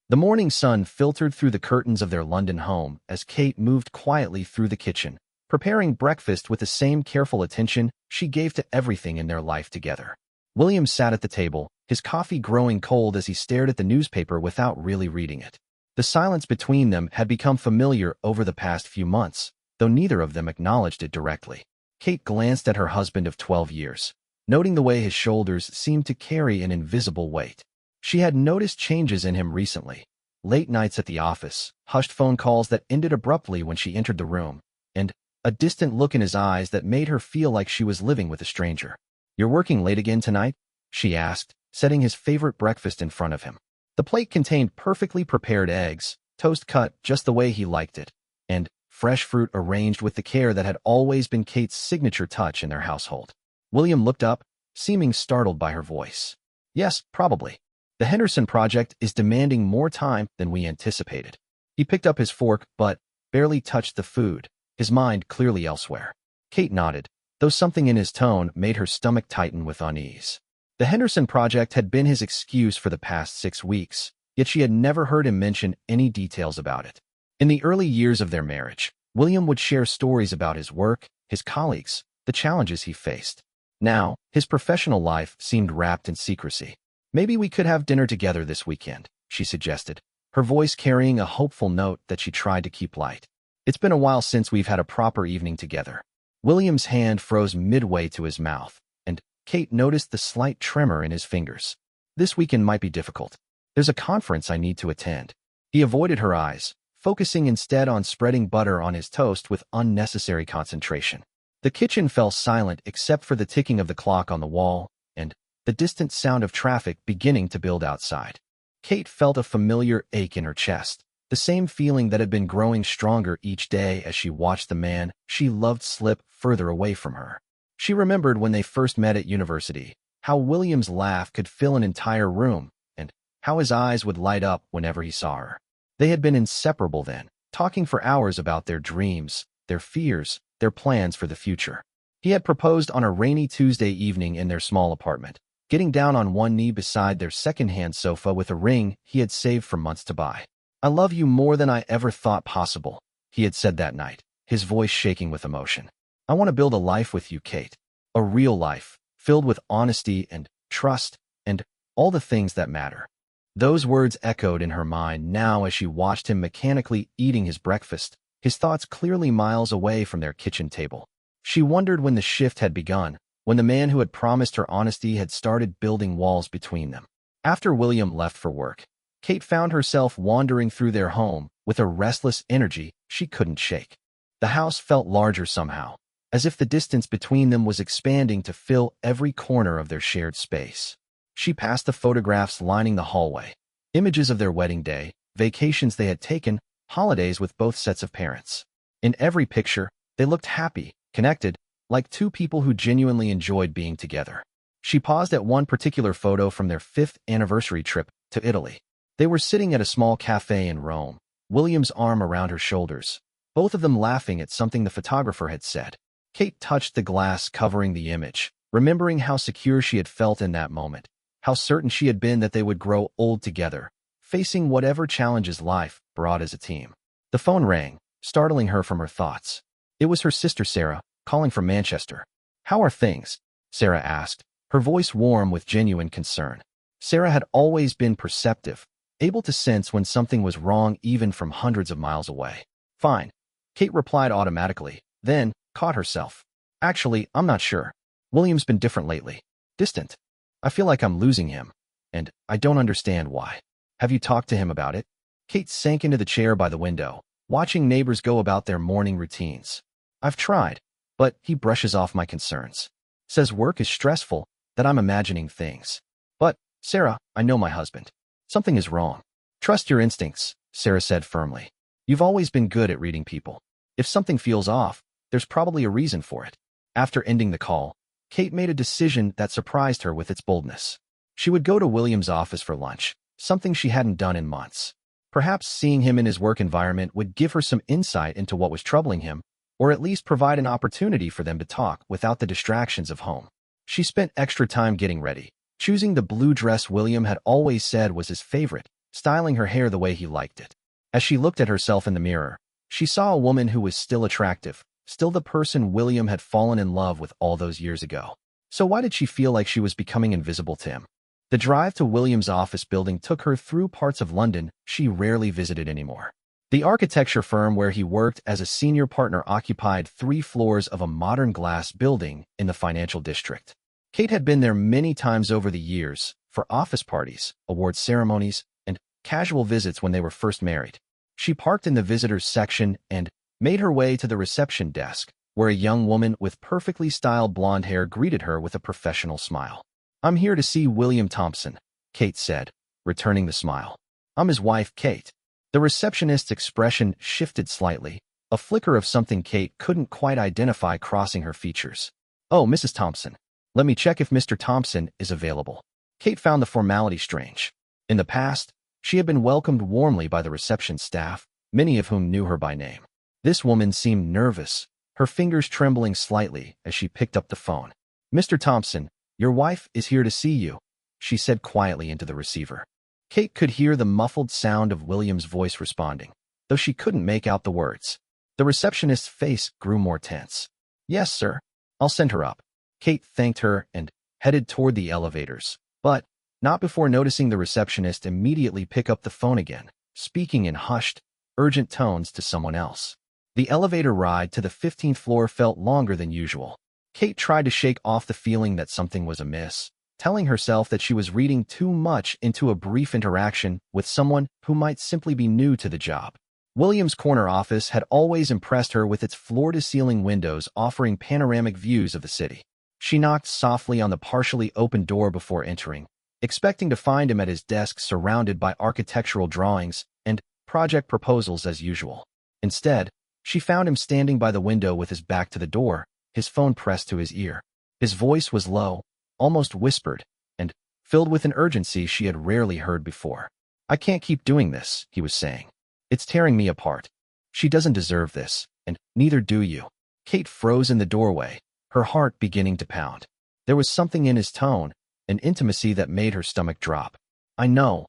The morning sun filtered through the curtains of their London home as Kate moved quietly through the kitchen, preparing breakfast with the same careful attention she gave to everything in their life together. William sat at the table, his coffee growing cold as he stared at the newspaper without really reading it. The silence between them had become familiar over the past few months, though neither of them acknowledged it directly. Kate glanced at her husband of 12 years, noting the way his shoulders seemed to carry an invisible weight. She had noticed changes in him recently. Late nights at the office, hushed phone calls that ended abruptly when she entered the room, and a distant look in his eyes that made her feel like she was living with a stranger. "You're working late again tonight?" she asked, setting his favorite breakfast in front of him. The plate contained perfectly prepared eggs, toast cut just the way he liked it, and fresh fruit arranged with the care that had always been Kate's signature touch in their household. William looked up, seeming startled by her voice. "Yes, probably. The Henderson project is demanding more time than we anticipated." He picked up his fork but barely touched the food, his mind clearly elsewhere. Kate nodded, though something in his tone made her stomach tighten with unease. The Henderson project had been his excuse for the past 6 weeks, yet she had never heard him mention any details about it. In the early years of their marriage, William would share stories about his work, his colleagues, the challenges he faced. Now, his professional life seemed wrapped in secrecy. "Maybe we could have dinner together this weekend," she suggested, her voice carrying a hopeful note that she tried to keep light. "It's been a while since we've had a proper evening together." William's hand froze midway to his mouth, and Kate noticed the slight tremor in his fingers. "This weekend might be difficult. There's a conference I need to attend." He avoided her eyes, focusing instead on spreading butter on his toast with unnecessary concentration. The kitchen fell silent except for the ticking of the clock on the wall and the distant sound of traffic beginning to build outside. Kate felt a familiar ache in her chest, the same feeling that had been growing stronger each day as she watched the man she loved slip further away from her. She remembered when they first met at university, how William's laugh could fill an entire room, and how his eyes would light up whenever he saw her. They had been inseparable then, talking for hours about their dreams, their fears, their plans for the future. He had proposed on a rainy Tuesday evening in their small apartment, getting down on one knee beside their second-hand sofa with a ring he had saved for months to buy. "I love you more than I ever thought possible," he had said that night, his voice shaking with emotion. "I want to build a life with you, Kate. A real life, filled with honesty and trust and all the things that matter." Those words echoed in her mind now as she watched him mechanically eating his breakfast, his thoughts clearly miles away from their kitchen table. She wondered when the shift had begun, when the man who had promised her honesty had started building walls between them. After William left for work, Kate found herself wandering through their home with a restless energy she couldn't shake. The house felt larger somehow, as if the distance between them was expanding to fill every corner of their shared space. She passed the photographs lining the hallway, images of their wedding day, vacations they had taken, holidays with both sets of parents. In every picture, they looked happy, connected, like two people who genuinely enjoyed being together. She paused at one particular photo from their 5th anniversary trip to Italy. They were sitting at a small cafe in Rome, William's arm around her shoulders, both of them laughing at something the photographer had said. Kate touched the glass covering the image, remembering how secure she had felt in that moment, how certain she had been that they would grow old together, facing whatever challenges life brought as a team. The phone rang, startling her from her thoughts. It was her sister Sarah, calling from Manchester. "How are things?" Sarah asked, her voice warm with genuine concern. Sarah had always been perceptive, able to sense when something was wrong even from hundreds of miles away. "Fine," Kate replied automatically, then caught herself. "Actually, I'm not sure. William's been different lately. Distant. I feel like I'm losing him, and I don't understand why. Have you talked to him about it?" Kate sank into the chair by the window, watching neighbors go about their morning routines. "I've tried, but he brushes off my concerns. Says work is stressful, that I'm imagining things. But, Sarah, I know my husband. Something is wrong." "Trust your instincts," Sarah said firmly. "You've always been good at reading people. If something feels off, there's probably a reason for it." After ending the call, Kate made a decision that surprised her with its boldness. She would go to William's office for lunch, something she hadn't done in months. Perhaps seeing him in his work environment would give her some insight into what was troubling him, or at least provide an opportunity for them to talk without the distractions of home. She spent extra time getting ready, choosing the blue dress William had always said was his favorite, styling her hair the way he liked it. As she looked at herself in the mirror, she saw a woman who was still attractive, still the person William had fallen in love with all those years ago. So why did she feel like she was becoming invisible to him? The drive to William's office building took her through parts of London she rarely visited anymore. The architecture firm where he worked as a senior partner occupied 3 floors of a modern glass building in the financial district. Kate had been there many times over the years, for office parties, award ceremonies, and casual visits when they were first married. She parked in the visitors section and made her way to the reception desk, where a young woman with perfectly styled blonde hair greeted her with a professional smile. "I'm here to see William Thompson," Kate said, returning the smile. "I'm his wife, Kate." The receptionist's expression shifted slightly, a flicker of something Kate couldn't quite identify crossing her features. "Oh, Mrs. Thompson. Let me check if Mr. Thompson is available." Kate found the formality strange. In the past, she had been welcomed warmly by the reception staff, many of whom knew her by name. This woman seemed nervous, her fingers trembling slightly as she picked up the phone. "Mr. Thompson, your wife is here to see you," she said quietly into the receiver. Kate could hear the muffled sound of William's voice responding, though she couldn't make out the words. The receptionist's face grew more tense. "Yes, sir. I'll send her up." Kate thanked her and headed toward the elevators, but not before noticing the receptionist immediately pick up the phone again, speaking in hushed, urgent tones to someone else. The elevator ride to the 15th floor felt longer than usual. Kate tried to shake off the feeling that something was amiss, telling herself that she was reading too much into a brief interaction with someone who might simply be new to the job. William's corner office had always impressed her with its floor-to-ceiling windows offering panoramic views of the city. She knocked softly on the partially open door before entering, expecting to find him at his desk surrounded by architectural drawings and project proposals as usual. Instead, she found him standing by the window with his back to the door, his phone pressed to his ear. His voice was low, almost whispered, and filled with an urgency she had rarely heard before. "I can't keep doing this," he was saying. "It's tearing me apart. She doesn't deserve this, and neither do you." Kate froze in the doorway, her heart beginning to pound. There was something in his tone, an intimacy that made her stomach drop. I know,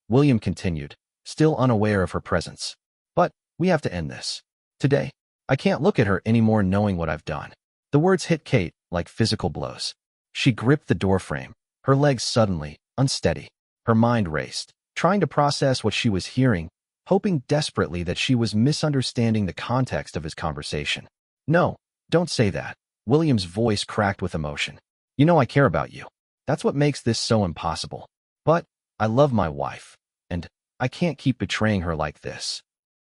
William continued, still unaware of her presence. "But we have to end this. Today. I can't look at her anymore knowing what I've done." The words hit Kate like physical blows. She gripped the doorframe, her legs suddenly unsteady. Her mind raced, trying to process what she was hearing, hoping desperately that she was misunderstanding the context of his conversation. "No, don't say that." William's voice cracked with emotion. "You know I care about you. That's what makes this so impossible. But I love my wife, and I can't keep betraying her like this."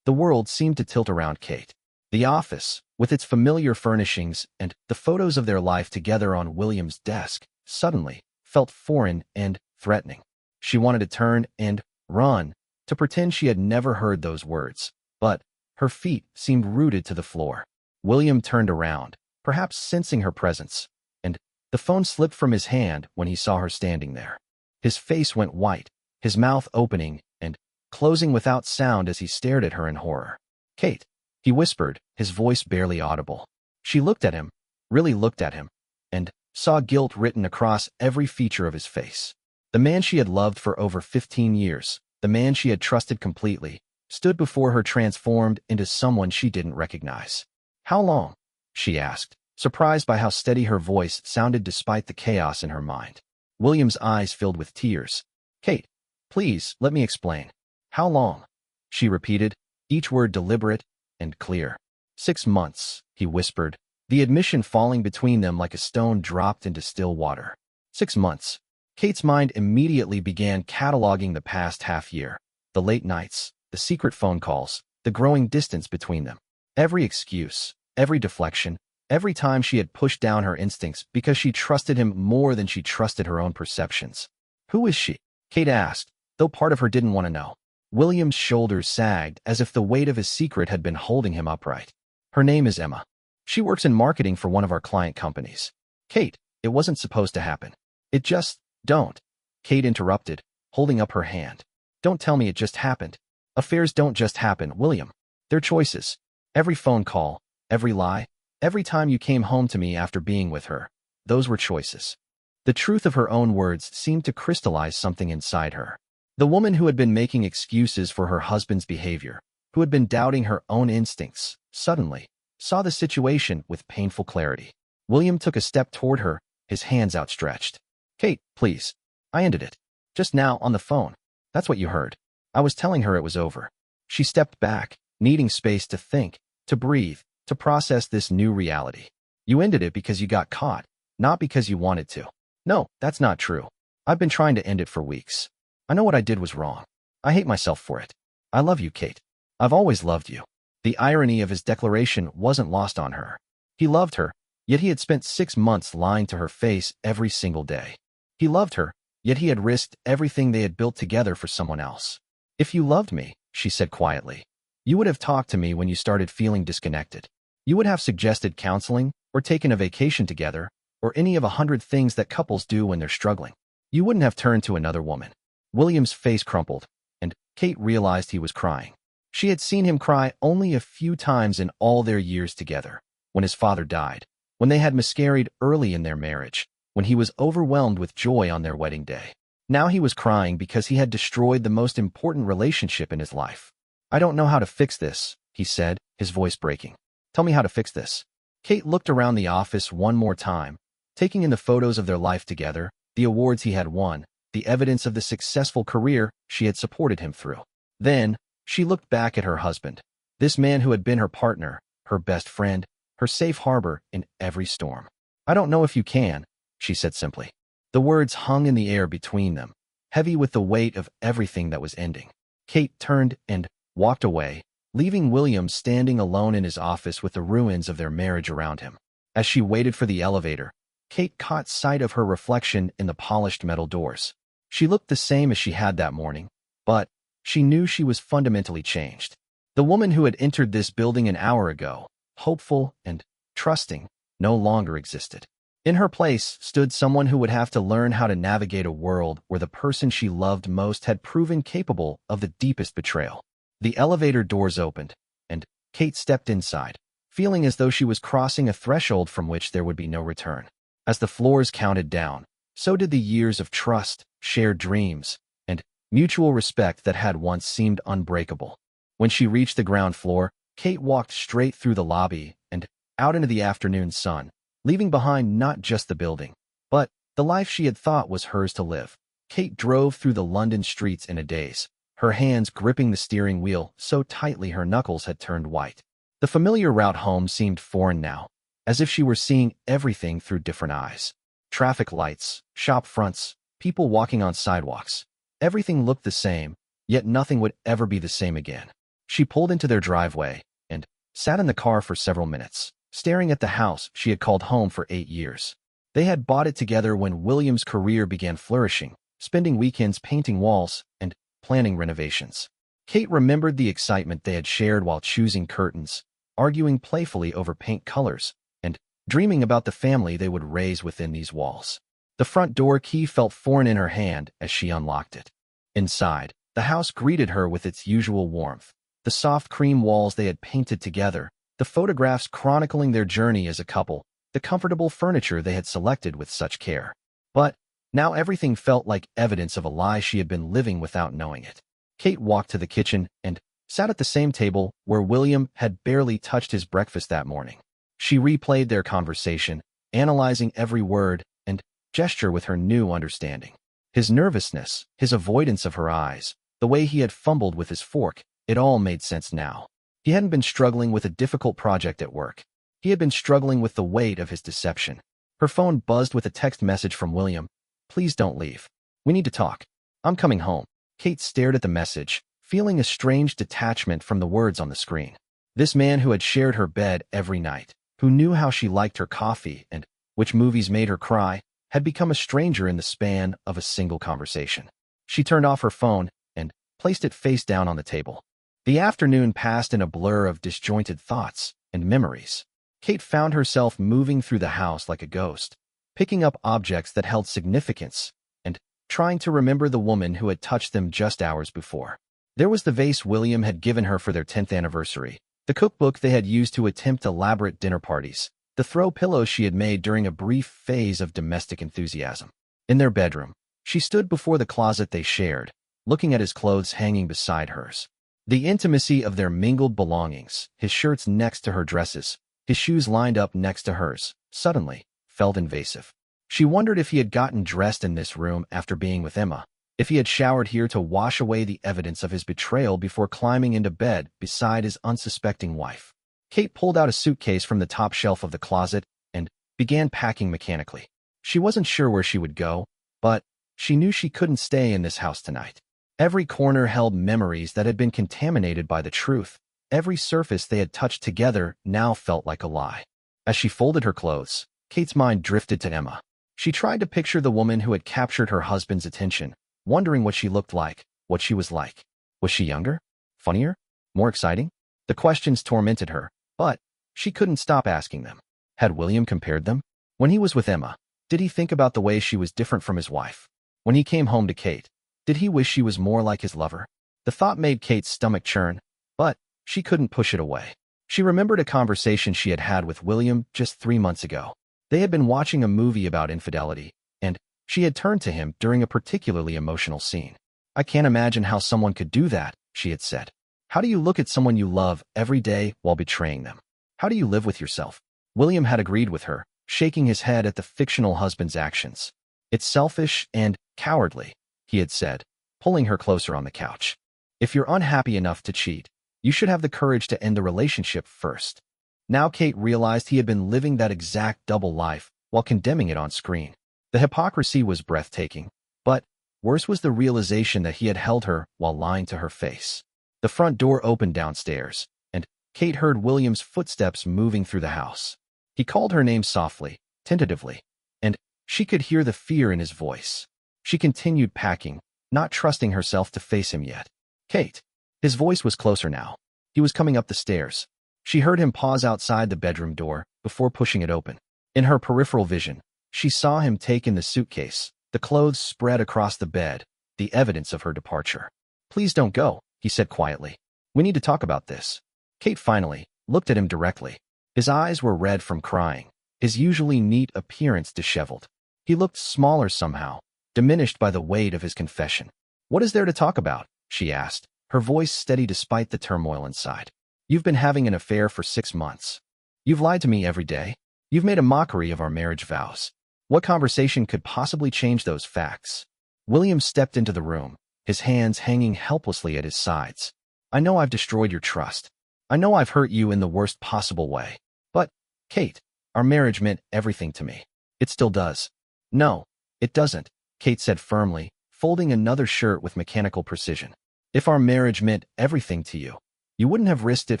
The world seemed to tilt around Kate. The office, with its familiar furnishings and the photos of their life together on William's desk, suddenly felt foreign and threatening. She wanted to turn and run, to pretend she had never heard those words, but her feet seemed rooted to the floor. William turned around, perhaps sensing her presence, and the phone slipped from his hand when he saw her standing there. His face went white, his mouth opening and closing without sound as he stared at her in horror. "Kate," he whispered, his voice barely audible. She looked at him, really looked at him, and saw guilt written across every feature of his face. The man she had loved for over 15 years, the man she had trusted completely, stood before her transformed into someone she didn't recognize. "How long?" she asked, surprised by how steady her voice sounded despite the chaos in her mind. William's eyes filled with tears. "Kate, please, let me explain. How long?" she repeated, each word deliberate and clear. 6 months, he whispered, the admission falling between them like a stone dropped into still water. 6 months. Kate's mind immediately began cataloging the past half-year, the late nights, the secret phone calls, the growing distance between them. Every excuse, every deflection, every time she had pushed down her instincts because she trusted him more than she trusted her own perceptions. "Who is she?" Kate asked, though part of her didn't want to know. William's shoulders sagged as if the weight of his secret had been holding him upright. "Her name is Emma. She works in marketing for one of our client companies." "Kate, it wasn't supposed to happen." "It just, don't." Kate interrupted, holding up her hand. "Don't tell me it just happened. Affairs don't just happen, William. They're choices. Every phone call, every lie, every time you came home to me after being with her, those were choices." The truth of her own words seemed to crystallize something inside her. The woman who had been making excuses for her husband's behavior, who had been doubting her own instincts, suddenly saw the situation with painful clarity. William took a step toward her, his hands outstretched. "Kate, please. I ended it. Just now on the phone. That's what you heard. I was telling her it was over." She stepped back, needing space to think, to breathe, to process this new reality. "You ended it because you got caught, not because you wanted to." "No, that's not true. I've been trying to end it for weeks. I know what I did was wrong. I hate myself for it. I love you, Kate. I've always loved you." The irony of his declaration wasn't lost on her. He loved her, yet he had spent 6 months lying to her face every single day. He loved her, yet he had risked everything they had built together for someone else. "If you loved me," she said quietly, "you would have talked to me when you started feeling disconnected. You would have suggested counseling, or taken a vacation together, or any of 100 things that couples do when they're struggling. You wouldn't have turned to another woman." William's face crumpled, and Kate realized he was crying. She had seen him cry only a few times in all their years together: when his father died, when they had miscarried early in their marriage, when he was overwhelmed with joy on their wedding day. Now he was crying because he had destroyed the most important relationship in his life. "I don't know how to fix this," he said, his voice breaking. "Tell me how to fix this." Kate looked around the office one more time, taking in the photos of their life together, the awards he had won, the evidence of the successful career she had supported him through. Then, she looked back at her husband, this man who had been her partner, her best friend, her safe harbor in every storm. "I don't know if you can," she said simply. The words hung in the air between them, heavy with the weight of everything that was ending. Kate turned and walked away, leaving William standing alone in his office with the ruins of their marriage around him. As she waited for the elevator, Kate caught sight of her reflection in the polished metal doors. She looked the same as she had that morning, but she knew she was fundamentally changed. The woman who had entered this building an hour ago, hopeful and trusting, no longer existed. In her place stood someone who would have to learn how to navigate a world where the person she loved most had proven capable of the deepest betrayal. The elevator doors opened, and Kate stepped inside, feeling as though she was crossing a threshold from which there would be no return. As the floors counted down, so did the years of trust, shared dreams, and mutual respect that had once seemed unbreakable. When she reached the ground floor, Kate walked straight through the lobby and out into the afternoon sun, leaving behind not just the building, but the life she had thought was hers to live. Kate drove through the London streets in a daze, her hands gripping the steering wheel so tightly her knuckles had turned white. The familiar route home seemed foreign now, as if she were seeing everything through different eyes. Traffic lights, shop fronts, people walking on sidewalks. Everything looked the same, yet nothing would ever be the same again. She pulled into their driveway and sat in the car for several minutes, staring at the house she had called home for 8 years. They had bought it together when William's career began flourishing, spending weekends painting walls and planning renovations. Kate remembered the excitement they had shared while choosing curtains, arguing playfully over paint colors, and dreaming about the family they would raise within these walls. The front door key felt foreign in her hand as she unlocked it. Inside, the house greeted her with its usual warmth, the soft cream walls they had painted together, the photographs chronicling their journey as a couple, the comfortable furniture they had selected with such care. But now everything felt like evidence of a lie she had been living without knowing it. Kate walked to the kitchen and sat at the same table where William had barely touched his breakfast that morning. She replayed their conversation, analyzing every word and gesture with her new understanding. His nervousness, his avoidance of her eyes, the way he had fumbled with his fork, it all made sense now. He hadn't been struggling with a difficult project at work. He had been struggling with the weight of his deception. Her phone buzzed with a text message from William. "Please don't leave. We need to talk. I'm coming home." Kate stared at the message, feeling a strange detachment from the words on the screen. This man who had shared her bed every night, who knew how she liked her coffee and which movies made her cry, had become a stranger in the span of a single conversation. She turned off her phone and placed it face down on the table. The afternoon passed in a blur of disjointed thoughts and memories. Kate found herself moving through the house like a ghost, picking up objects that held significance and trying to remember the woman who had touched them just hours before. There was the vase William had given her for their 10th anniversary, the cookbook they had used to attempt elaborate dinner parties, the throw pillows she had made during a brief phase of domestic enthusiasm. In their bedroom, she stood before the closet they shared, looking at his clothes hanging beside hers. The intimacy of their mingled belongings, his shirts next to her dresses, his shoes lined up next to hers, suddenly felt invasive. She wondered if he had gotten dressed in this room after being with Emma, if he had showered here to wash away the evidence of his betrayal before climbing into bed beside his unsuspecting wife. Kate pulled out a suitcase from the top shelf of the closet and began packing mechanically. She wasn't sure where she would go, but she knew she couldn't stay in this house tonight. Every corner held memories that had been contaminated by the truth. Every surface they had touched together now felt like a lie. As she folded her clothes, Kate's mind drifted to Emma. She tried to picture the woman who had captured her husband's attention, wondering what she looked like, what she was like. Was she younger? Funnier? More exciting? The questions tormented her, but she couldn't stop asking them. Had William compared them? When he was with Emma, did he think about the way she was different from his wife? When he came home to Kate, did he wish she was more like his lover? The thought made Kate's stomach churn, but she couldn't push it away. She remembered a conversation she had had with William just 3 months ago. They had been watching a movie about infidelity, and she had turned to him during a particularly emotional scene. "I can't imagine how someone could do that," she had said. "How do you look at someone you love every day while betraying them? How do you live with yourself?" William had agreed with her, shaking his head at the fictional husband's actions. "It's selfish and cowardly," he had said, pulling her closer on the couch. "If you're unhappy enough to cheat, you should have the courage to end the relationship first." Now Kate realized he had been living that exact double life while condemning it on screen. The hypocrisy was breathtaking, but worse was the realization that he had held her while lying to her face. The front door opened downstairs, and Kate heard William's footsteps moving through the house. He called her name softly, tentatively, and she could hear the fear in his voice. She continued packing, not trusting herself to face him yet. "Kate." His voice was closer now. He was coming up the stairs. She heard him pause outside the bedroom door before pushing it open. In her peripheral vision, she saw him take in the suitcase, the clothes spread across the bed, the evidence of her departure. "Please don't go," he said quietly. "We need to talk about this." Kate finally looked at him directly. His eyes were red from crying, his usually neat appearance disheveled. He looked smaller somehow, diminished by the weight of his confession. "What is there to talk about?" she asked, her voice steady despite the turmoil inside. "You've been having an affair for 6 months. You've lied to me every day. You've made a mockery of our marriage vows. What conversation could possibly change those facts?" William stepped into the room, his hands hanging helplessly at his sides. "I know I've destroyed your trust. I know I've hurt you in the worst possible way. But, Kate, our marriage meant everything to me. It still does." "No, it doesn't," Kate said firmly, folding another shirt with mechanical precision. "If our marriage meant everything to you, you wouldn't have risked it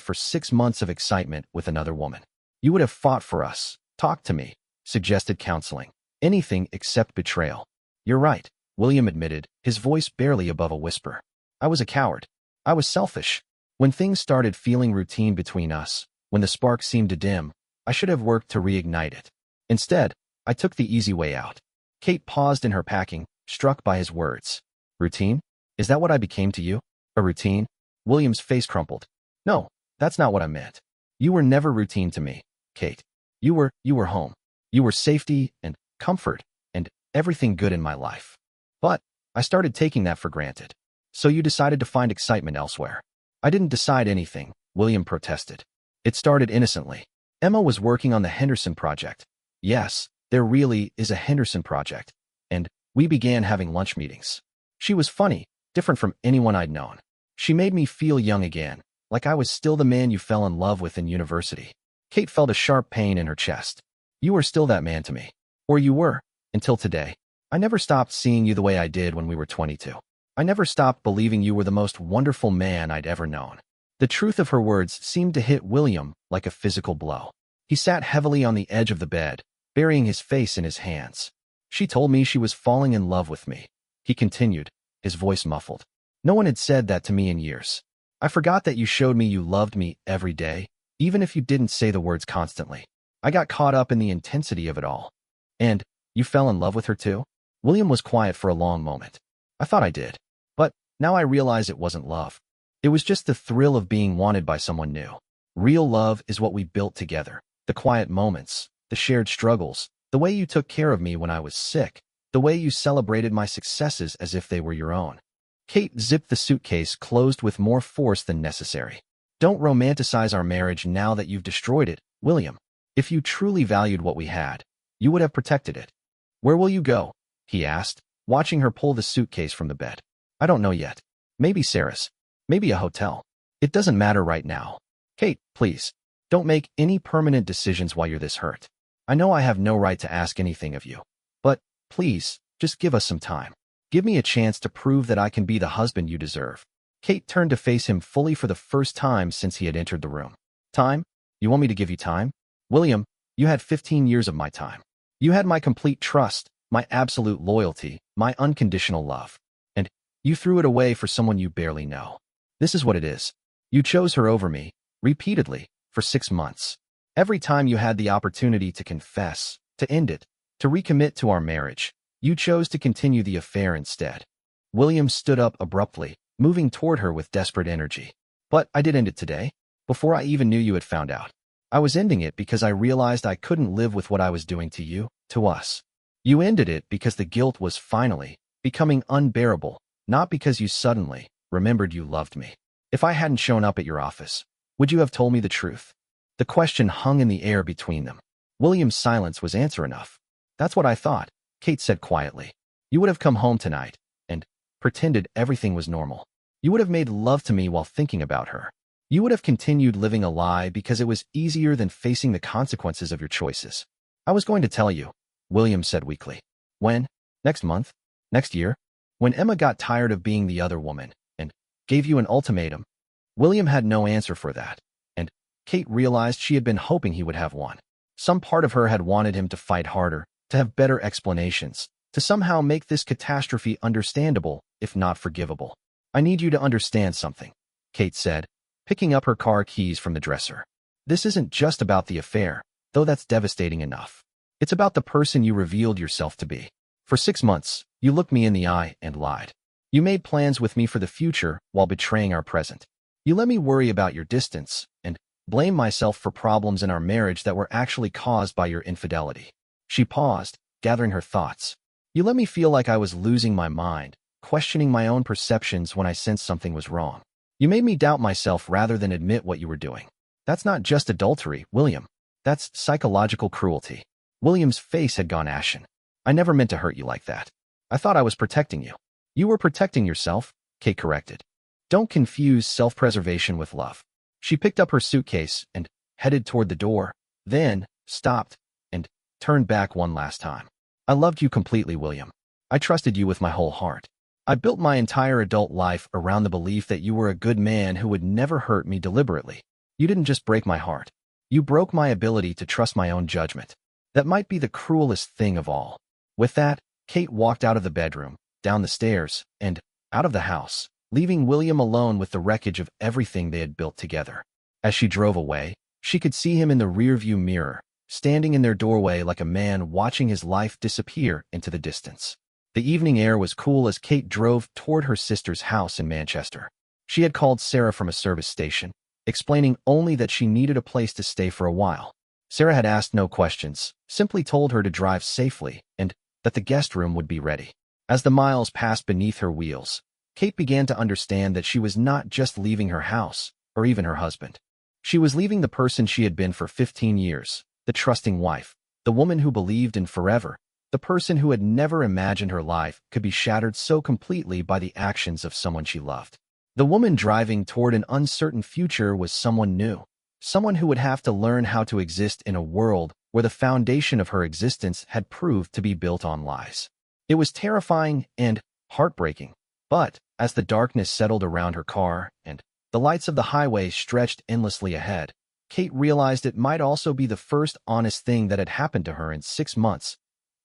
for 6 months of excitement with another woman. You would have fought for us, talked to me, suggested counseling. Anything except betrayal." "You're right," William admitted, his voice barely above a whisper. "I was a coward. I was selfish. When things started feeling routine between us, when the spark seemed to dim, I should have worked to reignite it. Instead, I took the easy way out." Kate paused in her packing, struck by his words. "Routine? Is that what I became to you? A routine?" William's face crumpled. "No, that's not what I meant. You were never routine to me, Kate. You were home. You were safety and comfort and everything good in my life. But I started taking that for granted. So you decided to find excitement elsewhere." "I didn't decide anything," William protested. "It started innocently. Emma was working on the Henderson project. Yes, there really is a Henderson project. And we began having lunch meetings. She was funny, different from anyone I'd known. She made me feel young again, like I was still the man you fell in love with in university." Kate felt a sharp pain in her chest. "You were still that man to me. Or you were, until today. I never stopped seeing you the way I did when we were 22. I never stopped believing you were the most wonderful man I'd ever known." The truth of her words seemed to hit William like a physical blow. He sat heavily on the edge of the bed, burying his face in his hands. "She told me she was falling in love with me," he continued, his voice muffled. "No one had said that to me in years. I forgot that you showed me you loved me every day, even if you didn't say the words constantly. I got caught up in the intensity of it all." "And you fell in love with her too?" William was quiet for a long moment. "I thought I did. But now I realize it wasn't love. It was just the thrill of being wanted by someone new. Real love is what we built together. The quiet moments, the shared struggles, the way you took care of me when I was sick, the way you celebrated my successes as if they were your own." Kate zipped the suitcase closed with more force than necessary. Don't romanticize our marriage now that you've destroyed it, William. If you truly valued what we had, you would have protected it. Where will you go? He asked, watching her pull the suitcase from the bed. I don't know yet. Maybe Sarah's. Maybe a hotel. It doesn't matter right now. Kate, please. Don't make any permanent decisions while you're this hurt. I know I have no right to ask anything of you. But, please, just give us some time. Give me a chance to prove that I can be the husband you deserve. Kate turned to face him fully for the first time since he had entered the room. Time? You want me to give you time? William, you had 15 years of my time. You had my complete trust, my absolute loyalty, my unconditional love. And you threw it away for someone you barely know. This is what it is. You chose her over me, repeatedly, for 6 months. Every time you had the opportunity to confess, to end it, to recommit to our marriage, you chose to continue the affair instead. William stood up abruptly, moving toward her with desperate energy. But I did end it today, before I even knew you had found out. I was ending it because I realized I couldn't live with what I was doing to you, to us. You ended it because the guilt was finally becoming unbearable, not because you suddenly remembered you loved me. If I hadn't shown up at your office, would you have told me the truth? The question hung in the air between them. William's silence was answer enough. That's what I thought, Kate said quietly. You would have come home tonight and pretended everything was normal. You would have made love to me while thinking about her. You would have continued living a lie because it was easier than facing the consequences of your choices. I was going to tell you, William said weakly. When? Next month? Next year? When Emma got tired of being the other woman and gave you an ultimatum. William had no answer for that, and Kate realized she had been hoping he would have one. Some part of her had wanted him to fight harder, to have better explanations, to somehow make this catastrophe understandable, if not forgivable. I need you to understand something, Kate said, picking up her car keys from the dresser. This isn't just about the affair, though that's devastating enough. It's about the person you revealed yourself to be. For 6 months, you looked me in the eye and lied. You made plans with me for the future while betraying our present. You let me worry about your distance and blame myself for problems in our marriage that were actually caused by your infidelity. She paused, gathering her thoughts. You let me feel like I was losing my mind, questioning my own perceptions when I sensed something was wrong. You made me doubt myself rather than admit what you were doing. That's not just adultery, William. That's psychological cruelty. William's face had gone ashen. I never meant to hurt you like that. I thought I was protecting you. You were protecting yourself, Kate corrected. Don't confuse self-preservation with love. She picked up her suitcase and headed toward the door, then stopped and turned back one last time. I loved you completely, William. I trusted you with my whole heart. I built my entire adult life around the belief that you were a good man who would never hurt me deliberately. You didn't just break my heart. You broke my ability to trust my own judgment. That might be the cruelest thing of all. With that, Kate walked out of the bedroom, down the stairs, and out of the house, leaving William alone with the wreckage of everything they had built together. As she drove away, she could see him in the rearview mirror, standing in their doorway like a man watching his life disappear into the distance. The evening air was cool as Kate drove toward her sister's house in Manchester. She had called Sarah from a service station, explaining only that she needed a place to stay for a while. Sarah had asked no questions, simply told her to drive safely and that the guest room would be ready. As the miles passed beneath her wheels, Kate began to understand that she was not just leaving her house, or even her husband. She was leaving the person she had been for 15 years, the trusting wife, the woman who believed in forever, the person who had never imagined her life could be shattered so completely by the actions of someone she loved. The woman driving toward an uncertain future was someone new, someone who would have to learn how to exist in a world where the foundation of her existence had proved to be built on lies. It was terrifying and heartbreaking, but as the darkness settled around her car and the lights of the highway stretched endlessly ahead, Kate realized it might also be the first honest thing that had happened to her in 6 months.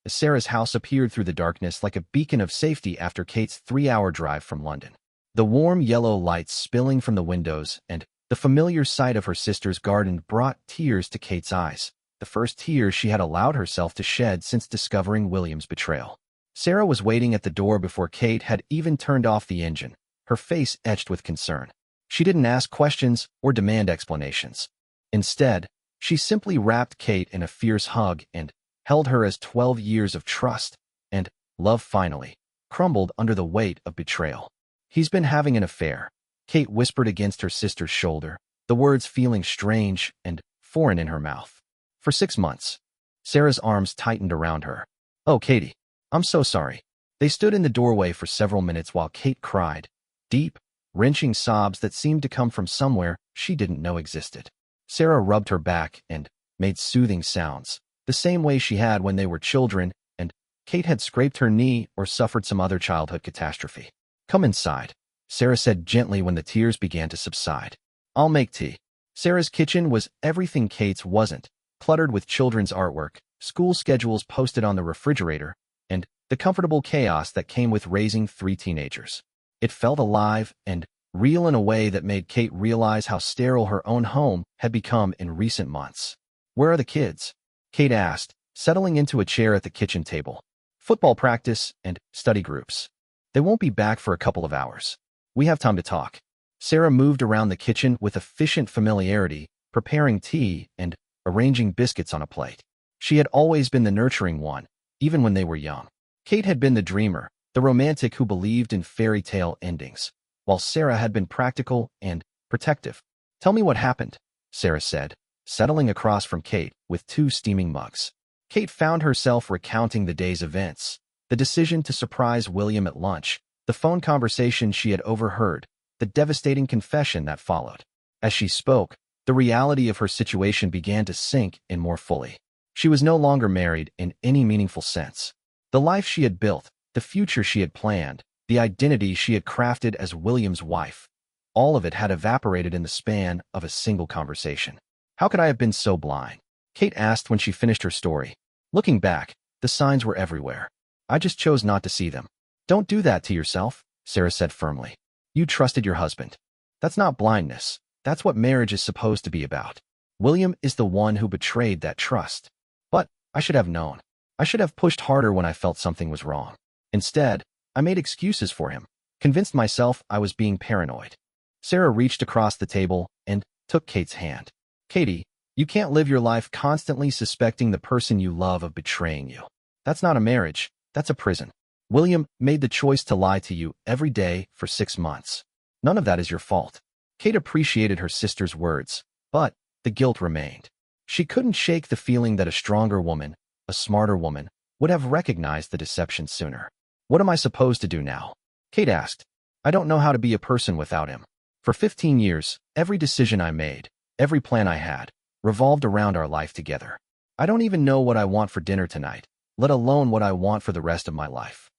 Sarah's house appeared through the darkness like a beacon of safety after Kate's 3-hour drive from London. The warm yellow lights spilling from the windows and the familiar sight of her sister's garden brought tears to Kate's eyes, the first tears she had allowed herself to shed since discovering William's betrayal. Sarah was waiting at the door before Kate had even turned off the engine, her face etched with concern. She didn't ask questions or demand explanations. Instead, she simply wrapped Kate in a fierce hug and held her as 12 years of trust and love finally crumbled under the weight of betrayal. He's been having an affair, Kate whispered against her sister's shoulder, the words feeling strange and foreign in her mouth. For 6 months. Sarah's arms tightened around her. Oh, Katie, I'm so sorry. They stood in the doorway for several minutes while Kate cried, deep, wrenching sobs that seemed to come from somewhere she didn't know existed. Sarah rubbed her back and made soothing sounds, the same way she had when they were children and Kate had scraped her knee or suffered some other childhood catastrophe. Come inside, Sarah said gently when the tears began to subside. I'll make tea. Sarah's kitchen was everything Kate's wasn't, cluttered with children's artwork, school schedules posted on the refrigerator, and the comfortable chaos that came with raising 3 teenagers. It felt alive and real in a way that made Kate realize how sterile her own home had become in recent months. Where are the kids? Kate asked, settling into a chair at the kitchen table. Football practice and study groups. They won't be back for a couple of hours. We have time to talk. Sarah moved around the kitchen with efficient familiarity, preparing tea and arranging biscuits on a plate. She had always been the nurturing one, even when they were young. Kate had been the dreamer, the romantic who believed in fairy tale endings, while Sarah had been practical and protective. Tell me what happened, Sarah said, settling across from Kate with 2 steaming mugs. Kate found herself recounting the day's events, the decision to surprise William at lunch, the phone conversation she had overheard, the devastating confession that followed. As she spoke, the reality of her situation began to sink in more fully. She was no longer married in any meaningful sense. The life she had built, the future she had planned, the identity she had crafted as William's wife, all of it had evaporated in the span of a single conversation. How could I have been so blind? Kate asked when she finished her story. Looking back, the signs were everywhere. I just chose not to see them. Don't do that to yourself, Sarah said firmly. You trusted your husband. That's not blindness. That's what marriage is supposed to be about. William is the one who betrayed that trust. But I should have known. I should have pushed harder when I felt something was wrong. Instead, I made excuses for him, convinced myself I was being paranoid. Sarah reached across the table and took Kate's hand. Katie, you can't live your life constantly suspecting the person you love of betraying you. That's not a marriage. That's a prison. William made the choice to lie to you every day for 6 months. None of that is your fault. Kate appreciated her sister's words, but the guilt remained. She couldn't shake the feeling that a stronger woman, a smarter woman, would have recognized the deception sooner. What am I supposed to do now? Kate asked. I don't know how to be a person without him. For 15 years, every decision I made, every plan I had, revolved around our life together. I don't even know what I want for dinner tonight, let alone what I want for the rest of my life.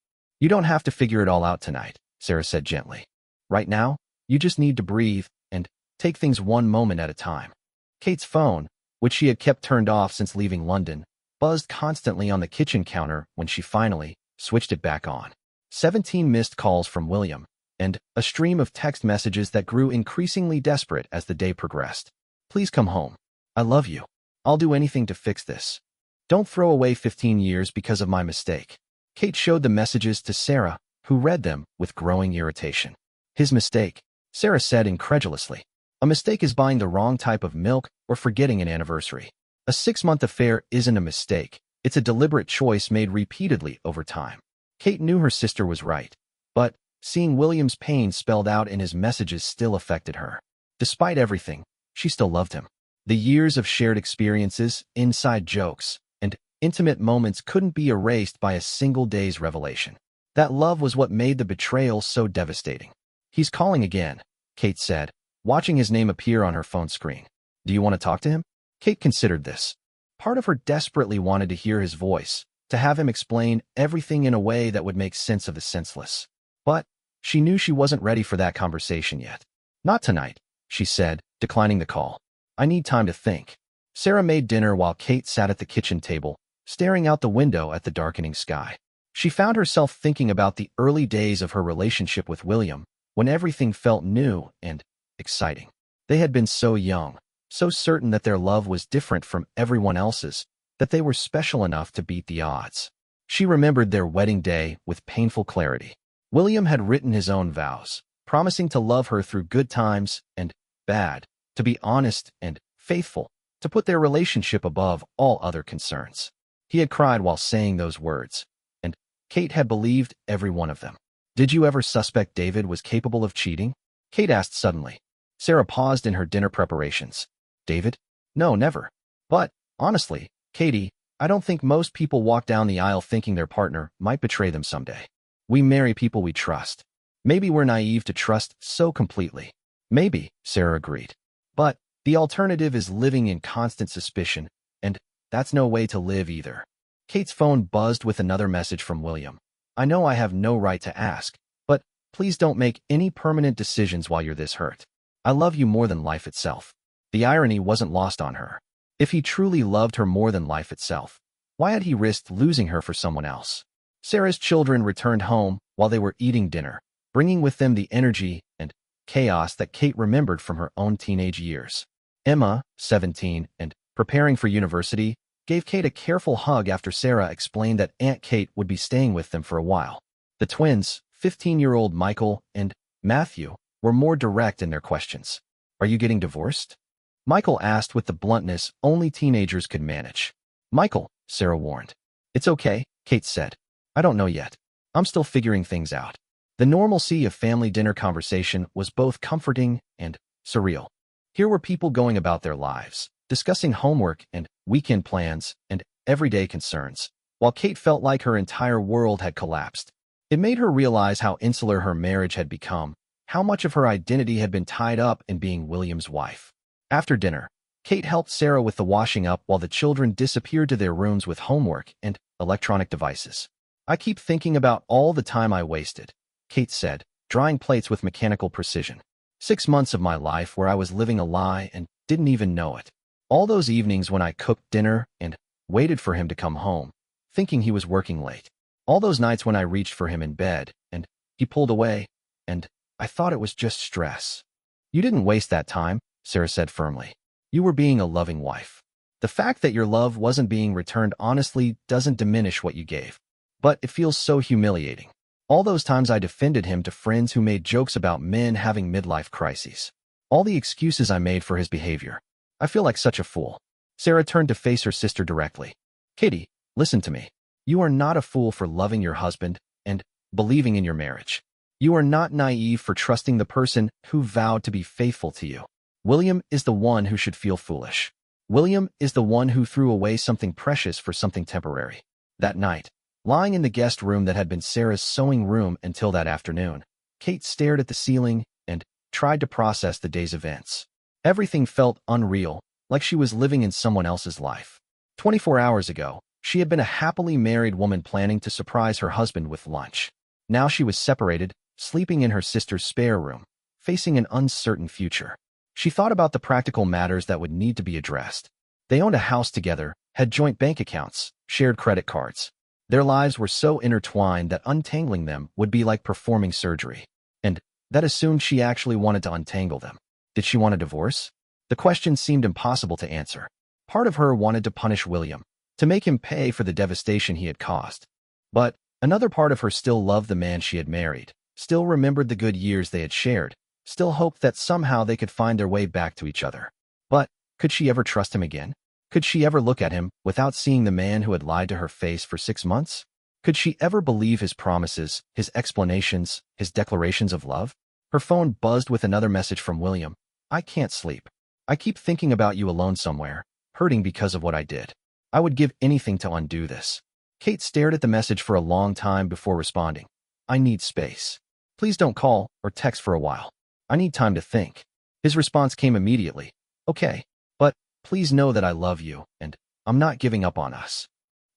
You don't have to figure it all out tonight, Sarah said gently. Right now, you just need to breathe and take things one moment at a time. Kate's phone, which she had kept turned off since leaving London, buzzed constantly on the kitchen counter when she finally switched it back on. 17 missed calls from William, and a stream of text messages that grew increasingly desperate as the day progressed. Please come home. I love you. I'll do anything to fix this. Don't throw away 15 years because of my mistake. Kate showed the messages to Sarah, who read them with growing irritation. His mistake, Sarah said incredulously. A mistake is buying the wrong type of milk or forgetting an anniversary. A 6-month affair isn't a mistake. It's a deliberate choice made repeatedly over time. Kate knew her sister was right, but seeing William's pain spelled out in his messages still affected her. Despite everything, she still loved him. The years of shared experiences, inside jokes, and intimate moments couldn't be erased by a single day's revelation. That love was what made the betrayal so devastating. He's calling again, Kate said, watching his name appear on her phone screen. Do you want to talk to him? Kate considered this. Part of her desperately wanted to hear his voice, to have him explain everything in a way that would make sense of the senseless. But she knew she wasn't ready for that conversation yet. Not tonight, she said, declining the call. I need time to think. Sarah made dinner while Kate sat at the kitchen table, staring out the window at the darkening sky. She found herself thinking about the early days of her relationship with William, when everything felt new and exciting. They had been so young, so certain that their love was different from everyone else's, that they were special enough to beat the odds. She remembered their wedding day with painful clarity. William had written his own vows, promising to love her through good times and bad, to be honest and faithful, to put their relationship above all other concerns. He had cried while saying those words, and Kate had believed every one of them. Did you ever suspect David was capable of cheating? Kate asked suddenly. Sarah paused in her dinner preparations. David? No, never. But, honestly, Katie, I don't think most people walk down the aisle thinking their partner might betray them someday. We marry people we trust. Maybe we're naive to trust so completely. Maybe, Sarah agreed. But the alternative is living in constant suspicion, and that's no way to live either. Kate's phone buzzed with another message from William. I know I have no right to ask, but please don't make any permanent decisions while you're this hurt. I love you more than life itself. The irony wasn't lost on her. If he truly loved her more than life itself, why had he risked losing her for someone else? Sarah's children returned home while they were eating dinner, bringing with them the energy and chaos that Kate remembered from her own teenage years. Emma, 17, and preparing for university, gave Kate a careful hug after Sarah explained that Aunt Kate would be staying with them for a while. The twins, 15-year-old Michael and Matthew, were more direct in their questions. Are you getting divorced? Michael asked with the bluntness only teenagers could manage. Michael, Sarah warned. It's okay, Kate said. I don't know yet. I'm still figuring things out. The normalcy of family dinner conversation was both comforting and surreal. Here were people going about their lives, discussing homework and weekend plans and everyday concerns, while Kate felt like her entire world had collapsed. It made her realize how insular her marriage had become, how much of her identity had been tied up in being William's wife. After dinner, Kate helped Sarah with the washing up while the children disappeared to their rooms with homework and electronic devices. I keep thinking about all the time I wasted, Kate said, drying plates with mechanical precision. 6 months of my life where I was living a lie and didn't even know it. All those evenings when I cooked dinner and waited for him to come home, thinking he was working late. All those nights when I reached for him in bed and he pulled away, and I thought it was just stress. You didn't waste that time, Sarah said firmly. You were being a loving wife. The fact that your love wasn't being returned honestly doesn't diminish what you gave. But it feels so humiliating. All those times I defended him to friends who made jokes about men having midlife crises. All the excuses I made for his behavior. I feel like such a fool. Sarah turned to face her sister directly. Katie, listen to me. You are not a fool for loving your husband and believing in your marriage. You are not naive for trusting the person who vowed to be faithful to you. William is the one who should feel foolish. William is the one who threw away something precious for something temporary. That night, lying in the guest room that had been Sarah's sewing room until that afternoon, Kate stared at the ceiling and tried to process the day's events. Everything felt unreal, like she was living in someone else's life. 24 hours ago, she had been a happily married woman planning to surprise her husband with lunch. Now she was separated, sleeping in her sister's spare room, facing an uncertain future. She thought about the practical matters that would need to be addressed. They owned a house together, had joint bank accounts, shared credit cards. Their lives were so intertwined that untangling them would be like performing surgery. And that assumed she actually wanted to untangle them. Did she want a divorce? The question seemed impossible to answer. Part of her wanted to punish William, to make him pay for the devastation he had caused. But another part of her still loved the man she had married, still remembered the good years they had shared, still hoped that somehow they could find their way back to each other. But could she ever trust him again? Could she ever look at him without seeing the man who had lied to her face for 6 months? Could she ever believe his promises, his explanations, his declarations of love? Her phone buzzed with another message from William. I can't sleep. I keep thinking about you alone somewhere, hurting because of what I did. I would give anything to undo this. Kate stared at the message for a long time before responding. I need space. Please don't call or text for a while. I need time to think. His response came immediately. Okay, but please know that I love you, and I'm not giving up on us.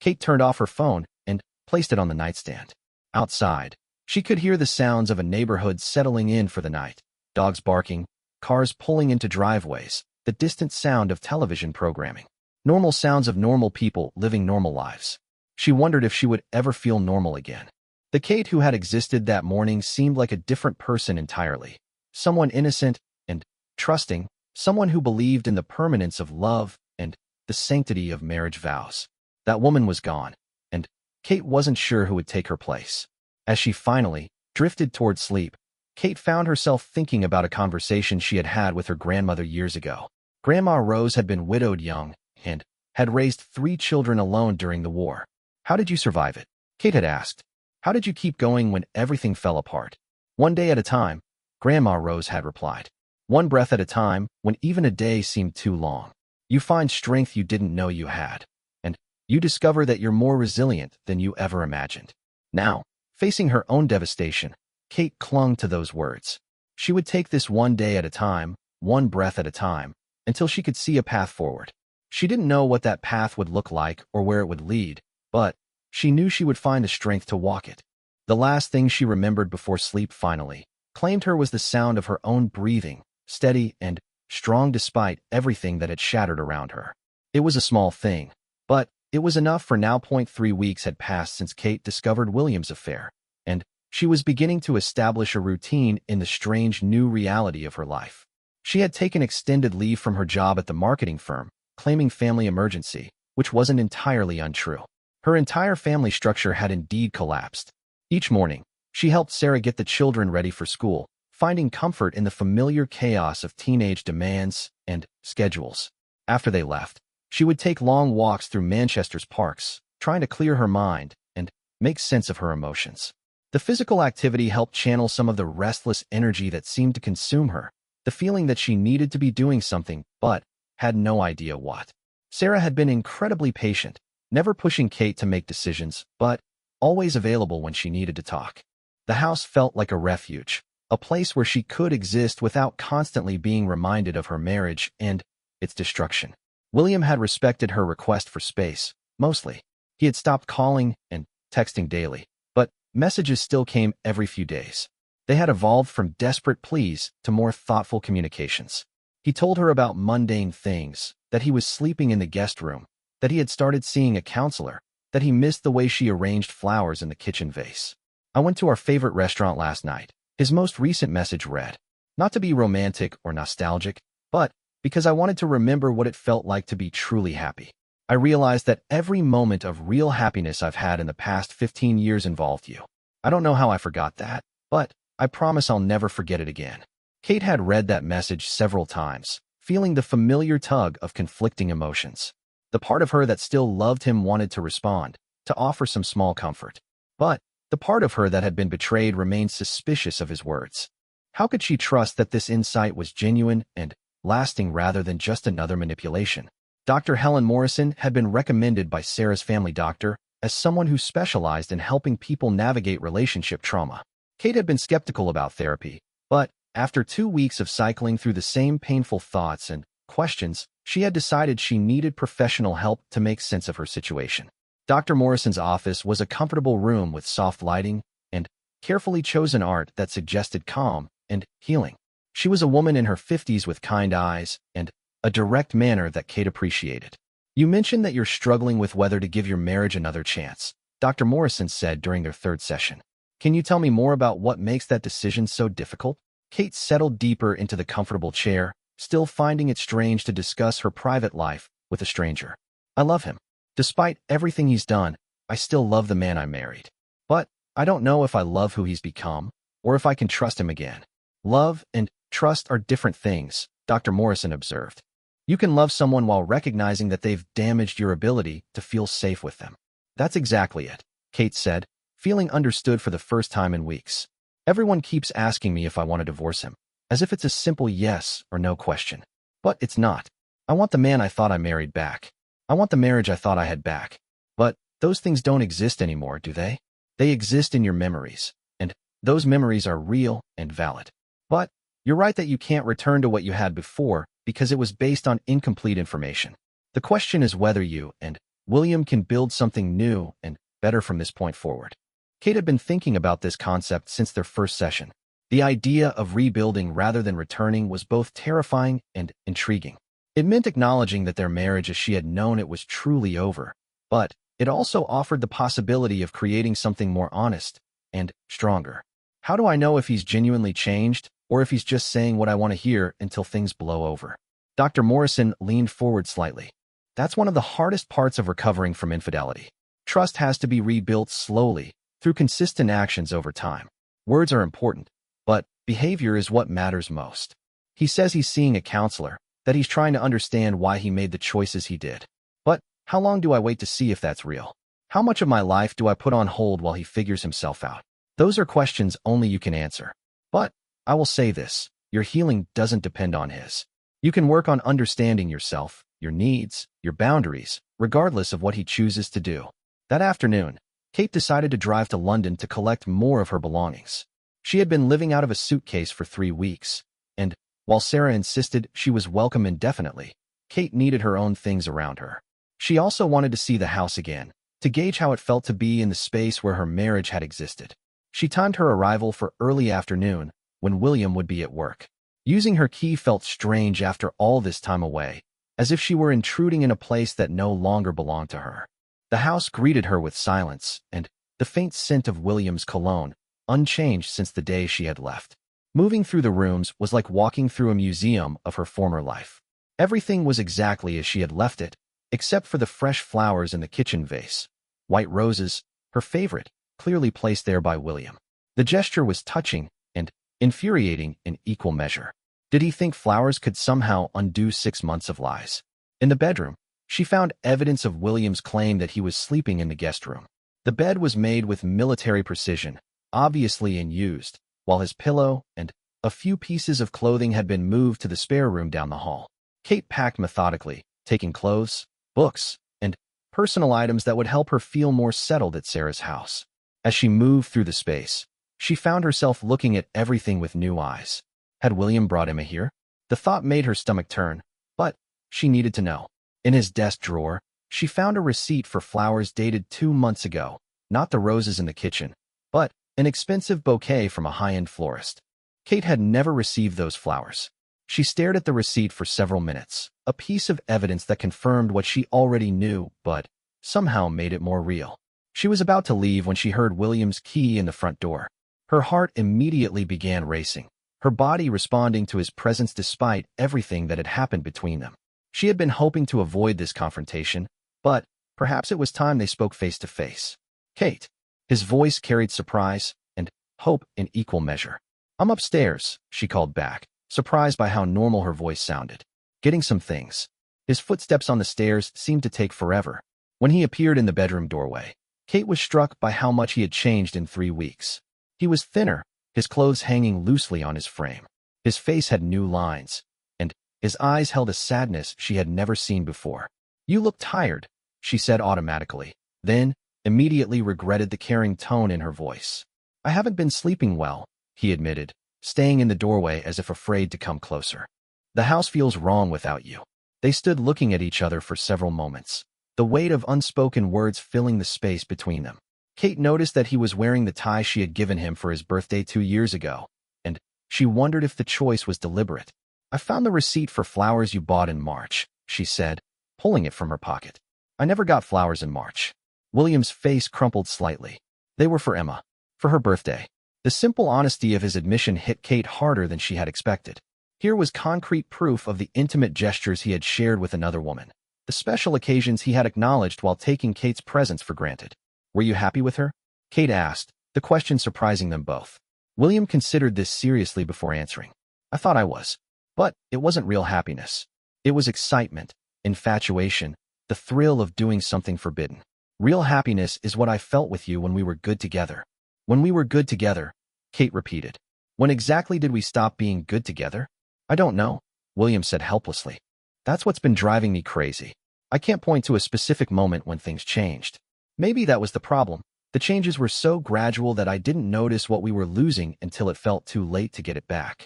Kate turned off her phone and placed it on the nightstand. Outside, she could hear the sounds of a neighborhood settling in for the night. Dogs barking, cars pulling into driveways, the distant sound of television programming. Normal sounds of normal people living normal lives. She wondered if she would ever feel normal again. The Kate who had existed that morning seemed like a different person entirely. Someone innocent and trusting, someone who believed in the permanence of love and the sanctity of marriage vows. That woman was gone, and Kate wasn't sure who would take her place. As she finally drifted toward sleep, Kate found herself thinking about a conversation she had had with her grandmother years ago. Grandma Rose had been widowed young and had raised 3 children alone during the war. How did you survive it? Kate had asked. How did you keep going when everything fell apart? One day at a time, Grandma Rose had replied. One breath at a time, when even a day seemed too long. You find strength you didn't know you had, and you discover that you're more resilient than you ever imagined. Now, facing her own devastation, Kate clung to those words. She would take this one day at a time, one breath at a time, until she could see a path forward. She didn't know what that path would look like or where it would lead, but she knew she would find the strength to walk it. The last thing she remembered before sleep finally claimed her was the sound of her own breathing, steady and strong despite everything that had shattered around her. It was a small thing, but it was enough for now. 3 weeks had passed since Kate discovered William's affair, and she was beginning to establish a routine in the strange new reality of her life. She had taken extended leave from her job at the marketing firm, claiming family emergency, which wasn't entirely untrue. Her entire family structure had indeed collapsed. Each morning, she helped Sarah get the children ready for school, finding comfort in the familiar chaos of teenage demands and schedules. After they left, she would take long walks through Manchester's parks, trying to clear her mind and make sense of her emotions. The physical activity helped channel some of the restless energy that seemed to consume her, the feeling that she needed to be doing something but had no idea what. Sarah had been incredibly patient, never pushing Kate to make decisions, but always available when she needed to talk. The house felt like a refuge, a place where she could exist without constantly being reminded of her marriage and its destruction. William had respected her request for space, mostly. He had stopped calling and texting daily, but messages still came every few days. They had evolved from desperate pleas to more thoughtful communications. He told her about mundane things, that he was sleeping in the guest room, that he had started seeing a counselor, that he missed the way she arranged flowers in the kitchen vase. I went to our favorite restaurant last night. His most recent message read, not to be romantic or nostalgic, but because I wanted to remember what it felt like to be truly happy. I realized that every moment of real happiness I've had in the past 15 years involved you. I don't know how I forgot that, but I promise I'll never forget it again. Kate had read that message several times, feeling the familiar tug of conflicting emotions. The part of her that still loved him wanted to respond, to offer some small comfort. But the part of her that had been betrayed remained suspicious of his words. How could she trust that this insight was genuine and lasting rather than just another manipulation? Dr. Helen Morrison had been recommended by Sarah's family doctor as someone who specialized in helping people navigate relationship trauma. Kate had been skeptical about therapy, but after 2 weeks of cycling through the same painful thoughts and questions, she had decided she needed professional help to make sense of her situation. Dr. Morrison's office was a comfortable room with soft lighting and carefully chosen art that suggested calm and healing. She was a woman in her 50s with kind eyes and a direct manner that Kate appreciated. You mentioned that you're struggling with whether to give your marriage another chance, Dr. Morrison said during their third session. Can you tell me more about what makes that decision so difficult? Kate settled deeper into the comfortable chair, still finding it strange to discuss her private life with a stranger. I love him. Despite everything he's done, I still love the man I married. But I don't know if I love who he's become, or if I can trust him again. Love and trust are different things, Dr. Morrison observed. You can love someone while recognizing that they've damaged your ability to feel safe with them. That's exactly it, Kate said, feeling understood for the first time in weeks. Everyone keeps asking me if I want to divorce him, as if it's a simple yes or no question. But it's not. I want the man I thought I married back. I want the marriage I thought I had back. But those things don't exist anymore, do they? They exist in your memories, and those memories are real and valid. But you're right that you can't return to what you had before because it was based on incomplete information. The question is whether you and William can build something new and better from this point forward. Kate had been thinking about this concept since their first session. The idea of rebuilding rather than returning was both terrifying and intriguing. It meant acknowledging that their marriage as she had known it was truly over, but it also offered the possibility of creating something more honest and stronger. How do I know if he's genuinely changed or if he's just saying what I want to hear until things blow over? Dr. Morrison leaned forward slightly. That's one of the hardest parts of recovering from infidelity. Trust has to be rebuilt slowly, through consistent actions over time. Words are important, but behavior is what matters most. He says he's seeing a counselor, that he's trying to understand why he made the choices he did. But how long do I wait to see if that's real? How much of my life do I put on hold while he figures himself out? Those are questions only you can answer. But I will say this, your healing doesn't depend on his. You can work on understanding yourself, your needs, your boundaries, regardless of what he chooses to do. That afternoon, Kate decided to drive to London to collect more of her belongings. She had been living out of a suitcase for 3 weeks, and while Sarah insisted she was welcome indefinitely, Kate needed her own things around her. She also wanted to see the house again, to gauge how it felt to be in the space where her marriage had existed. She timed her arrival for early afternoon, when William would be at work. Using her key felt strange after all this time away, as if she were intruding in a place that no longer belonged to her. The house greeted her with silence, and the faint scent of William's cologne, unchanged since the day she had left. Moving through the rooms was like walking through a museum of her former life. Everything was exactly as she had left it, except for the fresh flowers in the kitchen vase. White roses, her favorite, clearly placed there by William. The gesture was touching and infuriating in equal measure. Did he think flowers could somehow undo 6 months of lies? In the bedroom, she found evidence of William's claim that he was sleeping in the guest room. The bed was made with military precision, obviously unused, while his pillow and a few pieces of clothing had been moved to the spare room down the hall. Kate packed methodically, taking clothes, books, and personal items that would help her feel more settled at Sarah's house. As she moved through the space, she found herself looking at everything with new eyes. Had William brought Emma here? The thought made her stomach turn, but she needed to know. In his desk drawer, she found a receipt for flowers dated 2 months ago, not the roses in the kitchen, but an expensive bouquet from a high-end florist. Kate had never received those flowers. She stared at the receipt for several minutes, a piece of evidence that confirmed what she already knew, but somehow made it more real. She was about to leave when she heard William's key in the front door. Her heart immediately began racing, her body responding to his presence despite everything that had happened between them. She had been hoping to avoid this confrontation, but perhaps it was time they spoke face to face. Kate. His voice carried surprise and hope in equal measure. I'm upstairs, she called back, surprised by how normal her voice sounded. Getting some things. His footsteps on the stairs seemed to take forever. When he appeared in the bedroom doorway, Kate was struck by how much he had changed in 3 weeks. He was thinner, his clothes hanging loosely on his frame. His face had new lines, and his eyes held a sadness she had never seen before. You look tired, she said automatically, then immediately regretted the caring tone in her voice. I haven't been sleeping well, he admitted, staying in the doorway as if afraid to come closer. The house feels wrong without you. They stood looking at each other for several moments, the weight of unspoken words filling the space between them. Kate noticed that he was wearing the tie she had given him for his birthday 2 years ago, and she wondered if the choice was deliberate. I found the receipt for flowers you bought in March, she said, pulling it from her pocket. I never got flowers in March. William's face crumpled slightly. They were for Emma, for her birthday. The simple honesty of his admission hit Kate harder than she had expected. Here was concrete proof of the intimate gestures he had shared with another woman, the special occasions he had acknowledged while taking Kate's presence for granted. Were you happy with her? Kate asked, the question surprising them both. William considered this seriously before answering. I thought I was. But it wasn't real happiness. It was excitement, infatuation, the thrill of doing something forbidden. Real happiness is what I felt with you when we were good together. When we were good together, Kate repeated. When exactly did we stop being good together? I don't know, William said helplessly. That's what's been driving me crazy. I can't point to a specific moment when things changed. Maybe that was the problem. The changes were so gradual that I didn't notice what we were losing until it felt too late to get it back.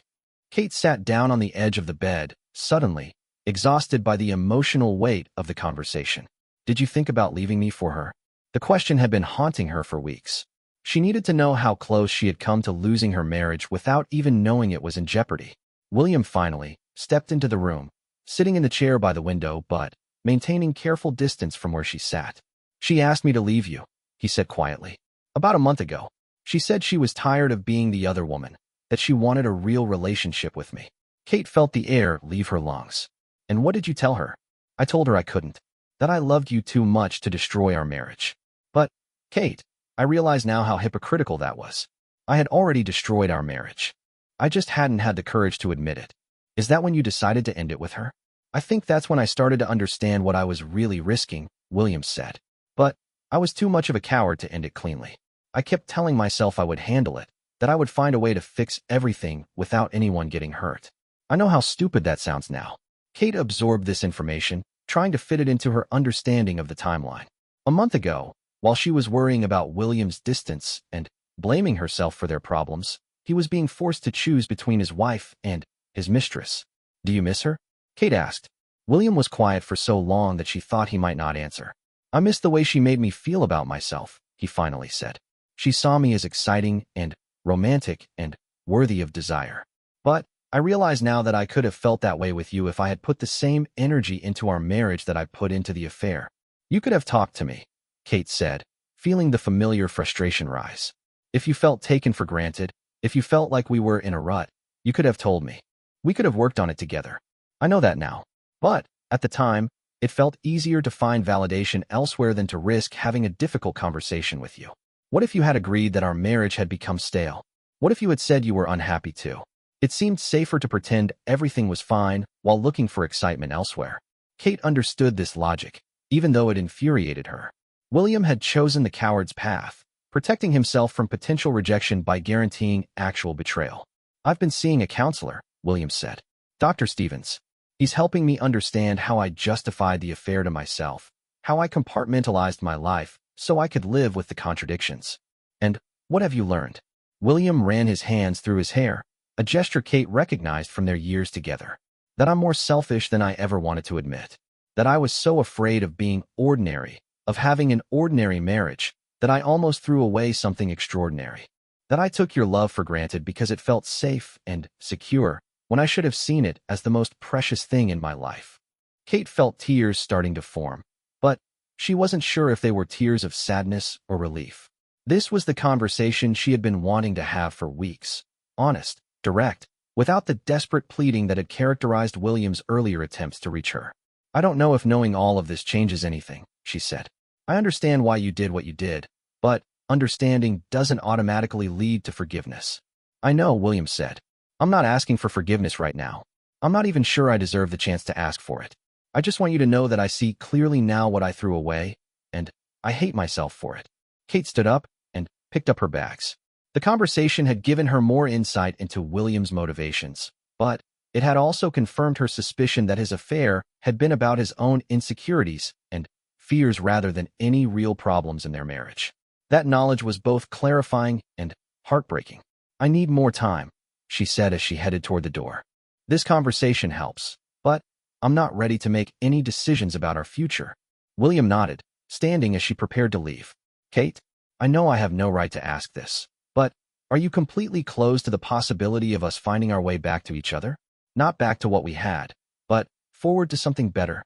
Kate sat down on the edge of the bed, suddenly, exhausted by the emotional weight of the conversation. Did you think about leaving me for her? The question had been haunting her for weeks. She needed to know how close she had come to losing her marriage without even knowing it was in jeopardy. William finally stepped into the room, sitting in the chair by the window but maintaining careful distance from where she sat. She asked me to leave you, he said quietly. About a month ago. She said she was tired of being the other woman, that she wanted a real relationship with me. Kate felt the air leave her lungs. And what did you tell her? I told her I couldn't. That I loved you too much to destroy our marriage. But, Kate, I realize now how hypocritical that was. I had already destroyed our marriage. I just hadn't had the courage to admit it. Is that when you decided to end it with her? I think that's when I started to understand what I was really risking, William said. But I was too much of a coward to end it cleanly. I kept telling myself I would handle it, that I would find a way to fix everything without anyone getting hurt. I know how stupid that sounds now. Kate absorbed this information, trying to fit it into her understanding of the timeline. A month ago, while she was worrying about William's distance and blaming herself for their problems, he was being forced to choose between his wife and his mistress. Do you miss her? Kate asked. William was quiet for so long that she thought he might not answer. I miss the way she made me feel about myself, he finally said. She saw me as exciting and romantic and worthy of desire. But I realize now that I could have felt that way with you if I had put the same energy into our marriage that I put into the affair. You could have talked to me, Kate said, feeling the familiar frustration rise. If you felt taken for granted, if you felt like we were in a rut, you could have told me. We could have worked on it together. I know that now. But, at the time, it felt easier to find validation elsewhere than to risk having a difficult conversation with you. What if you had agreed that our marriage had become stale? What if you had said you were unhappy too? It seemed safer to pretend everything was fine while looking for excitement elsewhere. Kate understood this logic, even though it infuriated her. William had chosen the coward's path, protecting himself from potential rejection by guaranteeing actual betrayal. I've been seeing a counselor, William said. Dr. Stevens. He's helping me understand how I justified the affair to myself, how I compartmentalized my life so I could live with the contradictions. And what have you learned? William ran his hands through his hair, a gesture Kate recognized from their years together. That I'm more selfish than I ever wanted to admit. That I was so afraid of being ordinary, of having an ordinary marriage, that I almost threw away something extraordinary. That I took your love for granted because it felt safe and secure, when I should have seen it as the most precious thing in my life. Kate felt tears starting to form, but she wasn't sure if they were tears of sadness or relief. This was the conversation she had been wanting to have for weeks. Honest, direct, without the desperate pleading that had characterized William's earlier attempts to reach her. I don't know if knowing all of this changes anything, she said. I understand why you did what you did, but understanding doesn't automatically lead to forgiveness. I know, William said. I'm not asking for forgiveness right now. I'm not even sure I deserve the chance to ask for it. I just want you to know that I see clearly now what I threw away, and I hate myself for it. Kate stood up and picked up her bags. The conversation had given her more insight into William's motivations, but it had also confirmed her suspicion that his affair had been about his own insecurities and fears rather than any real problems in their marriage. That knowledge was both clarifying and heartbreaking. I need more time, she said as she headed toward the door. This conversation helps, but I'm not ready to make any decisions about our future. William nodded, standing as she prepared to leave. Kate, I know I have no right to ask this, but are you completely closed to the possibility of us finding our way back to each other? Not back to what we had, but forward to something better.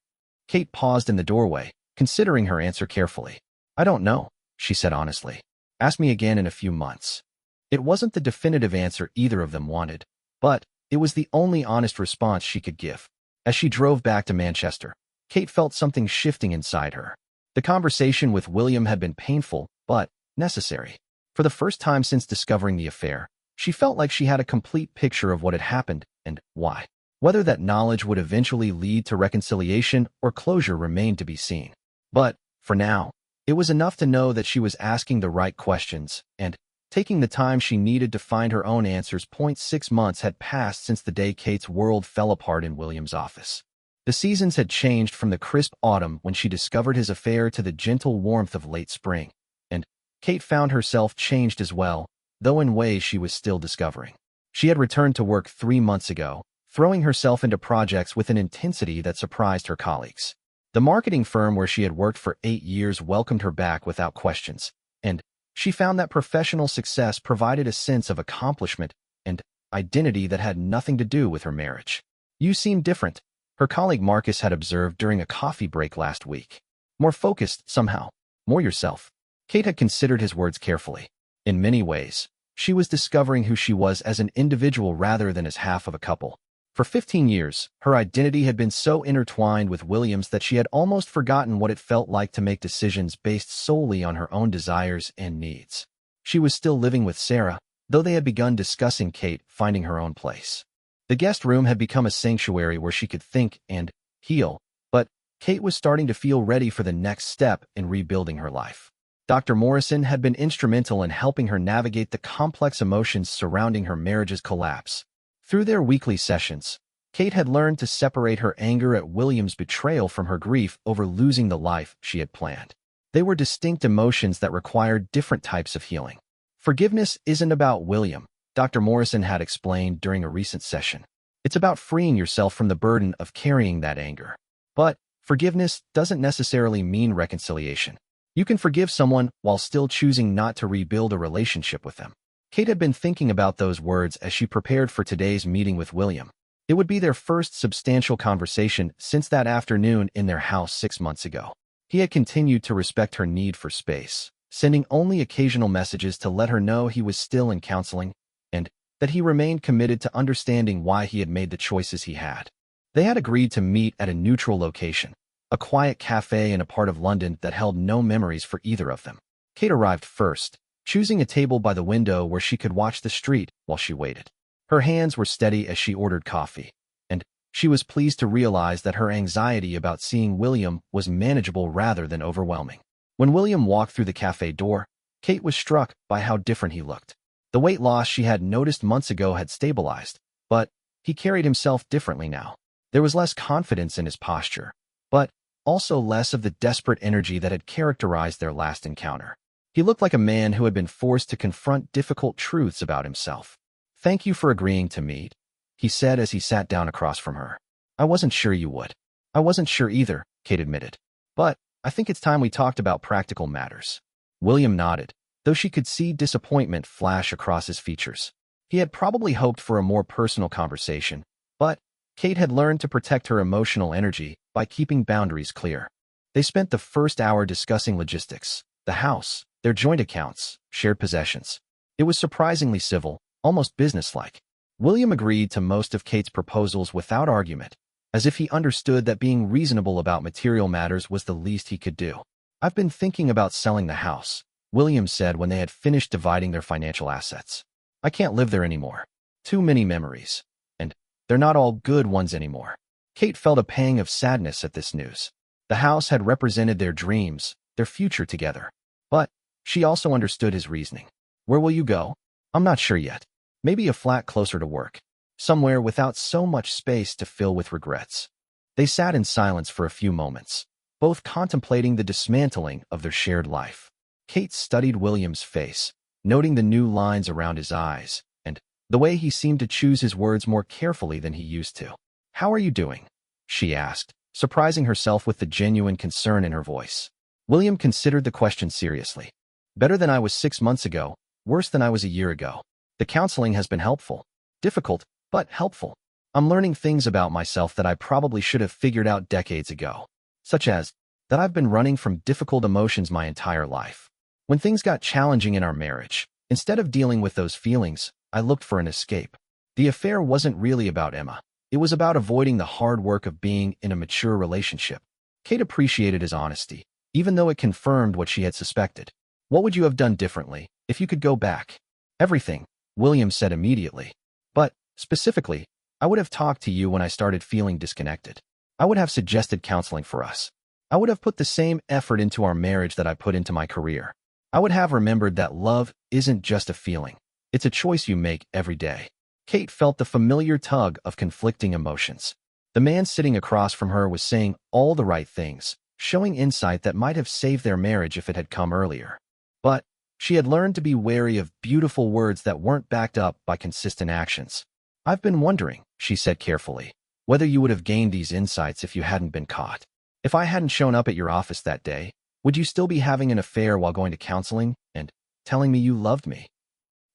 Kate paused in the doorway, considering her answer carefully. I don't know, she said honestly. Ask me again in a few months. It wasn't the definitive answer either of them wanted, but it was the only honest response she could give. As she drove back to Manchester, Kate felt something shifting inside her. The conversation with William had been painful, but necessary. For the first time since discovering the affair, she felt like she had a complete picture of what had happened and why. Whether that knowledge would eventually lead to reconciliation or closure remained to be seen. But, for now, it was enough to know that she was asking the right questions and taking the time she needed to find her own answers. 6 months had passed since the day Kate's world fell apart in William's office. The seasons had changed from the crisp autumn when she discovered his affair to the gentle warmth of late spring, and Kate found herself changed as well, though in ways she was still discovering. She had returned to work 3 months ago, throwing herself into projects with an intensity that surprised her colleagues. The marketing firm where she had worked for 8 years welcomed her back without questions, and she found that professional success provided a sense of accomplishment and identity that had nothing to do with her marriage. You seem different, her colleague Marcus had observed during a coffee break last week. More focused, somehow. More yourself. Kate had considered his words carefully. In many ways, she was discovering who she was as an individual rather than as half of a couple. For 15 years, her identity had been so intertwined with William's that she had almost forgotten what it felt like to make decisions based solely on her own desires and needs. She was still living with Sarah, though they had begun discussing Kate finding her own place. The guest room had become a sanctuary where she could think and heal, but Kate was starting to feel ready for the next step in rebuilding her life. Dr. Morrison had been instrumental in helping her navigate the complex emotions surrounding her marriage's collapse. Through their weekly sessions, Kate had learned to separate her anger at William's betrayal from her grief over losing the life she had planned. They were distinct emotions that required different types of healing. Forgiveness isn't about William, Dr. Morrison had explained during a recent session. It's about freeing yourself from the burden of carrying that anger. But forgiveness doesn't necessarily mean reconciliation. You can forgive someone while still choosing not to rebuild a relationship with them. Kate had been thinking about those words as she prepared for today's meeting with William. It would be their first substantial conversation since that afternoon in their house 6 months ago. He had continued to respect her need for space, sending only occasional messages to let her know he was still in counseling and that he remained committed to understanding why he had made the choices he had. They had agreed to meet at a neutral location, a quiet cafe in a part of London that held no memories for either of them. Kate arrived first, choosing a table by the window where she could watch the street while she waited. Her hands were steady as she ordered coffee, and she was pleased to realize that her anxiety about seeing William was manageable rather than overwhelming. When William walked through the cafe door, Kate was struck by how different he looked. The weight loss she had noticed months ago had stabilized, but he carried himself differently now. There was less confidence in his posture, but also less of the desperate energy that had characterized their last encounter. He looked like a man who had been forced to confront difficult truths about himself. "Thank you for agreeing to meet," he said as he sat down across from her. "I wasn't sure you would." "I wasn't sure either," Kate admitted. "But I think it's time we talked about practical matters." William nodded, though she could see disappointment flash across his features. He had probably hoped for a more personal conversation, but Kate had learned to protect her emotional energy by keeping boundaries clear. They spent the first hour discussing logistics, the house, their joint accounts, shared possessions. It was surprisingly civil, almost businesslike. William agreed to most of Kate's proposals without argument, as if he understood that being reasonable about material matters was the least he could do. "I've been thinking about selling the house," William said when they had finished dividing their financial assets. "I can't live there anymore. Too many memories. And they're not all good ones anymore." Kate felt a pang of sadness at this news. The house had represented their dreams, their future together. But she also understood his reasoning. "Where will you go?" "I'm not sure yet. Maybe a flat closer to work. Somewhere without so much space to fill with regrets." They sat in silence for a few moments, both contemplating the dismantling of their shared life. Kate studied William's face, noting the new lines around his eyes, and the way he seemed to choose his words more carefully than he used to. "How are you doing?" she asked, surprising herself with the genuine concern in her voice. William considered the question seriously. "Better than I was 6 months ago, worse than I was a year ago. The counseling has been helpful. Difficult, but helpful. I'm learning things about myself that I probably should have figured out decades ago. Such as that I've been running from difficult emotions my entire life. When things got challenging in our marriage, instead of dealing with those feelings, I looked for an escape. The affair wasn't really about Emma. It was about avoiding the hard work of being in a mature relationship." Kate appreciated his honesty, even though it confirmed what she had suspected. "What would you have done differently if you could go back?" "Everything," William said immediately. "But, specifically, I would have talked to you when I started feeling disconnected. I would have suggested counseling for us. I would have put the same effort into our marriage that I put into my career. I would have remembered that love isn't just a feeling. It's a choice you make every day." Kate felt the familiar tug of conflicting emotions. The man sitting across from her was saying all the right things, showing insight that might have saved their marriage if it had come earlier. But she had learned to be wary of beautiful words that weren't backed up by consistent actions. "I've been wondering," she said carefully, "whether you would have gained these insights if you hadn't been caught. If I hadn't shown up at your office that day, would you still be having an affair while going to counseling and telling me you loved me?"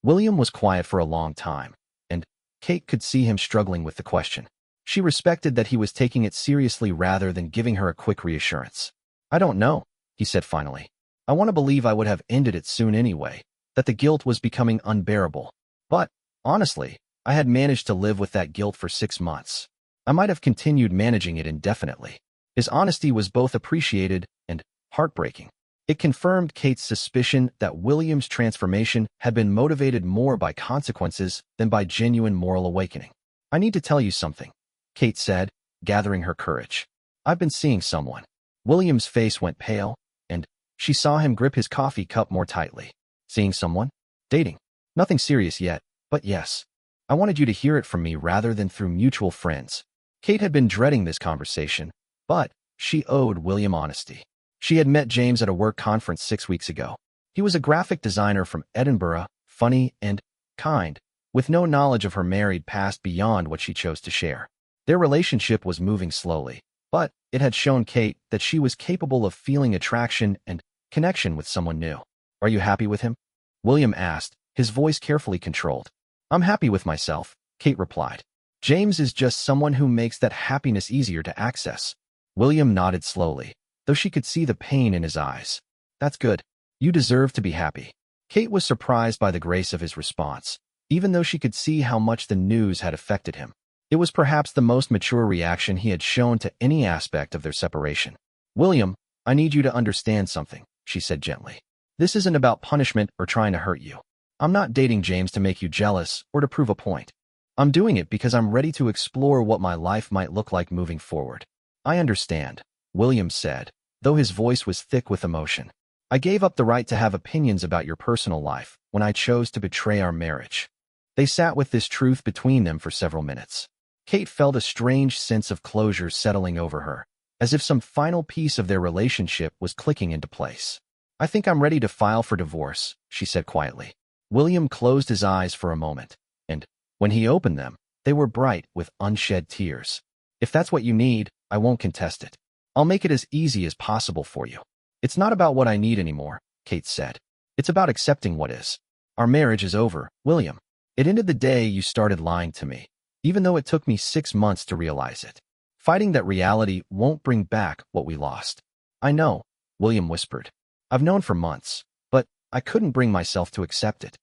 William was quiet for a long time, and Kate could see him struggling with the question. She respected that he was taking it seriously rather than giving her a quick reassurance. "I don't know," he said finally. "I want to believe I would have ended it soon anyway, that the guilt was becoming unbearable. But, honestly, I had managed to live with that guilt for 6 months. I might have continued managing it indefinitely." His honesty was both appreciated and heartbreaking. It confirmed Kate's suspicion that William's transformation had been motivated more by consequences than by genuine moral awakening. "I need to tell you something," Kate said, gathering her courage. "I've been seeing someone." William's face went pale, and She saw him grip his coffee cup more tightly. Seeing someone? Dating. Nothing serious yet, but yes. I wanted you to hear it from me rather than through mutual friends. Kate had been dreading this conversation, but she owed William honesty. She had met James at a work conference 6 weeks ago. He was a graphic designer from Edinburgh, funny and kind, with no knowledge of her married past beyond what she chose to share. Their relationship was moving slowly, but it had shown Kate that she was capable of feeling attraction and connection with someone new. Are you happy with him? William asked, his voice carefully controlled. I'm happy with myself, Kate replied. James is just someone who makes that happiness easier to access. William nodded slowly, though she could see the pain in his eyes. That's good. You deserve to be happy. Kate was surprised by the grace of his response, even though she could see how much the news had affected him. It was perhaps the most mature reaction he had shown to any aspect of their separation. William, I need you to understand something, she said gently. This isn't about punishment or trying to hurt you. I'm not dating James to make you jealous or to prove a point. I'm doing it because I'm ready to explore what my life might look like moving forward. I understand, William said, though his voice was thick with emotion. I gave up the right to have opinions about your personal life when I chose to betray our marriage. They sat with this truth between them for several minutes. Kate felt a strange sense of closure settling over her, as if some final piece of their relationship was clicking into place. I think I'm ready to file for divorce, she said quietly. William closed his eyes for a moment, and when he opened them, they were bright with unshed tears. If that's what you need, I won't contest it. I'll make it as easy as possible for you. It's not about what I need anymore, Kate said. It's about accepting what is. Our marriage is over, William. It ended the day you started lying to me, even though it took me 6 months to realize it. Fighting that reality won't bring back what we lost. I know, William whispered. I've known for months, but I couldn't bring myself to accept it.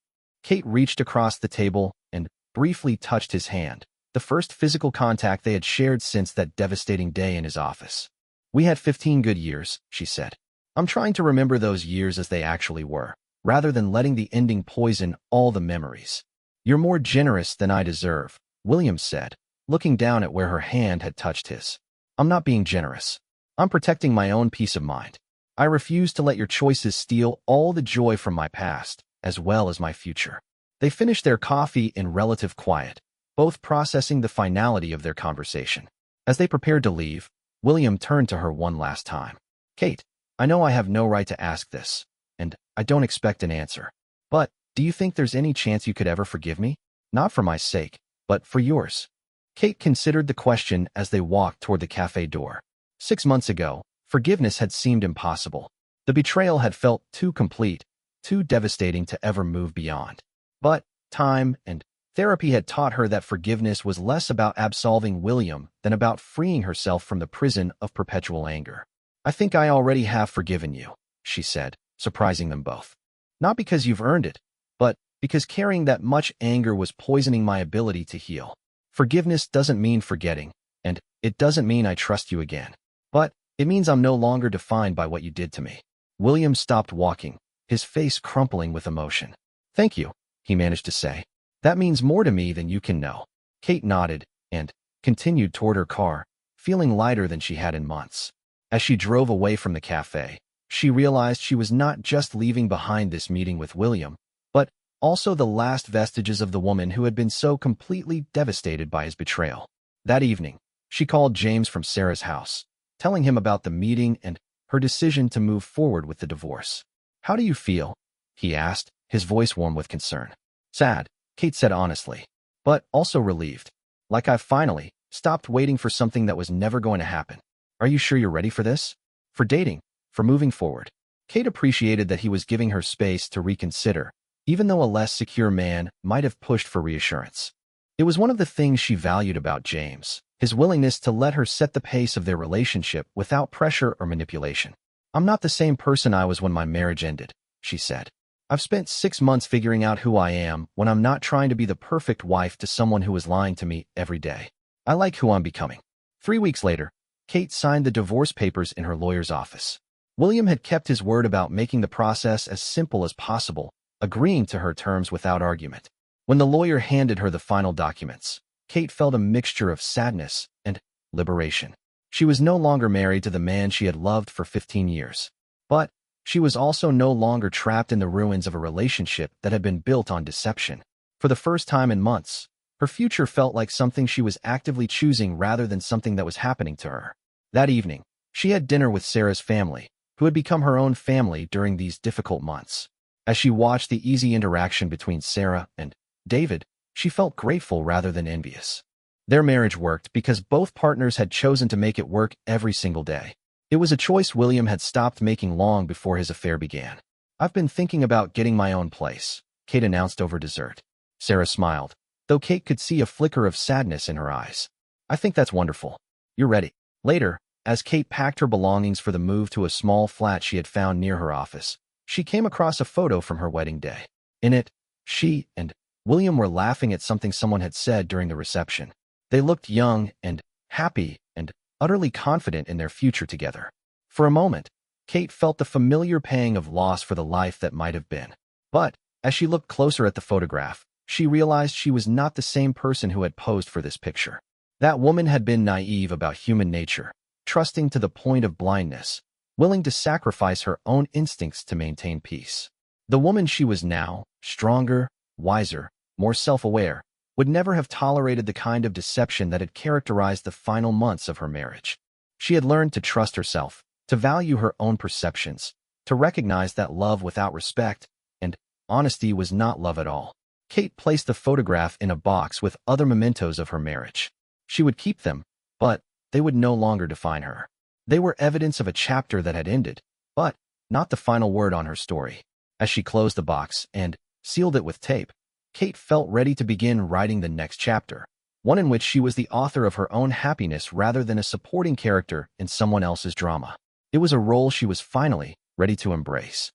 Kate reached across the table and briefly touched his hand, the first physical contact they had shared since that devastating day in his office. We had 15 good years, she said. I'm trying to remember those years as they actually were, rather than letting the ending poison all the memories. You're more generous than I deserve, William said, looking down at where her hand had touched his. I'm not being generous. I'm protecting my own peace of mind. I refuse to let your choices steal all the joy from my past, as well as my future. They finished their coffee in relative quiet, both processing the finality of their conversation. As they prepared to leave, William turned to her one last time. Kate, I know I have no right to ask this, and I don't expect an answer. But do you think there's any chance you could ever forgive me? Not for my sake, but for yours. Kate considered the question as they walked toward the cafe door. 6 months ago, forgiveness had seemed impossible. The betrayal had felt too complete, too devastating to ever move beyond. But time and therapy had taught her that forgiveness was less about absolving William than about freeing herself from the prison of perpetual anger. I think I already have forgiven you, she said, surprising them both. Not because you've earned it, but because carrying that much anger was poisoning my ability to heal. Forgiveness doesn't mean forgetting, and it doesn't mean I trust you again. But it means I'm no longer defined by what you did to me. William stopped walking, his face crumpling with emotion. Thank you, he managed to say. That means more to me than you can know. Kate nodded and continued toward her car, feeling lighter than she had in months. As she drove away from the cafe, she realized she was not just leaving behind this meeting with William, but also the last vestiges of the woman who had been so completely devastated by his betrayal. That evening, she called James from Sarah's house, telling him about the meeting and her decision to move forward with the divorce. How do you feel? He asked, his voice warm with concern. Sad, Kate said honestly, but also relieved. Like I've finally stopped waiting for something that was never going to happen. Are you sure you're ready for this? For dating? For moving forward? Kate appreciated that he was giving her space to reconsider, even though a less secure man might have pushed for reassurance. It was one of the things she valued about James, his willingness to let her set the pace of their relationship without pressure or manipulation. I'm not the same person I was when my marriage ended, she said. I've spent 6 months figuring out who I am when I'm not trying to be the perfect wife to someone who is lying to me every day. I like who I'm becoming. 3 weeks later, Kate signed the divorce papers in her lawyer's office. William had kept his word about making the process as simple as possible, agreeing to her terms without argument. When the lawyer handed her the final documents, Kate felt a mixture of sadness and liberation. She was no longer married to the man she had loved for 15 years. But She was also no longer trapped in the ruins of a relationship that had been built on deception. For the first time in months, her future felt like something she was actively choosing rather than something that was happening to her. That evening, she had dinner with Sarah's family, who had become her own family during these difficult months. As she watched the easy interaction between Sarah and David, she felt grateful rather than envious. Their marriage worked because both partners had chosen to make it work every single day. It was a choice William had stopped making long before his affair began. "I've been thinking about getting my own place," Kate announced over dessert. Sarah smiled, though Kate could see a flicker of sadness in her eyes. "I think that's wonderful. You're ready." Later, as Kate packed her belongings for the move to a small flat she had found near her office, she came across a photo from her wedding day. In it, she and William were laughing at something someone had said during the reception. They looked young and happy and utterly confident in their future together. For a moment, Kate felt the familiar pang of loss for the life that might have been. But, as she looked closer at the photograph, she realized she was not the same person who had posed for this picture. That woman had been naive about human nature, trusting to the point of blindness, willing to sacrifice her own instincts to maintain peace. The woman she was now, stronger, wiser, more self-aware, would never have tolerated the kind of deception that had characterized the final months of her marriage. She had learned to trust herself, to value her own perceptions, to recognize that love without respect and honesty was not love at all. Kate placed the photograph in a box with other mementos of her marriage. She would keep them, but they would no longer define her. They were evidence of a chapter that had ended, but not the final word on her story. As she closed the box and sealed it with tape, Kate felt ready to begin writing the next chapter, one in which she was the author of her own happiness rather than a supporting character in someone else's drama. It was a role she was finally ready to embrace.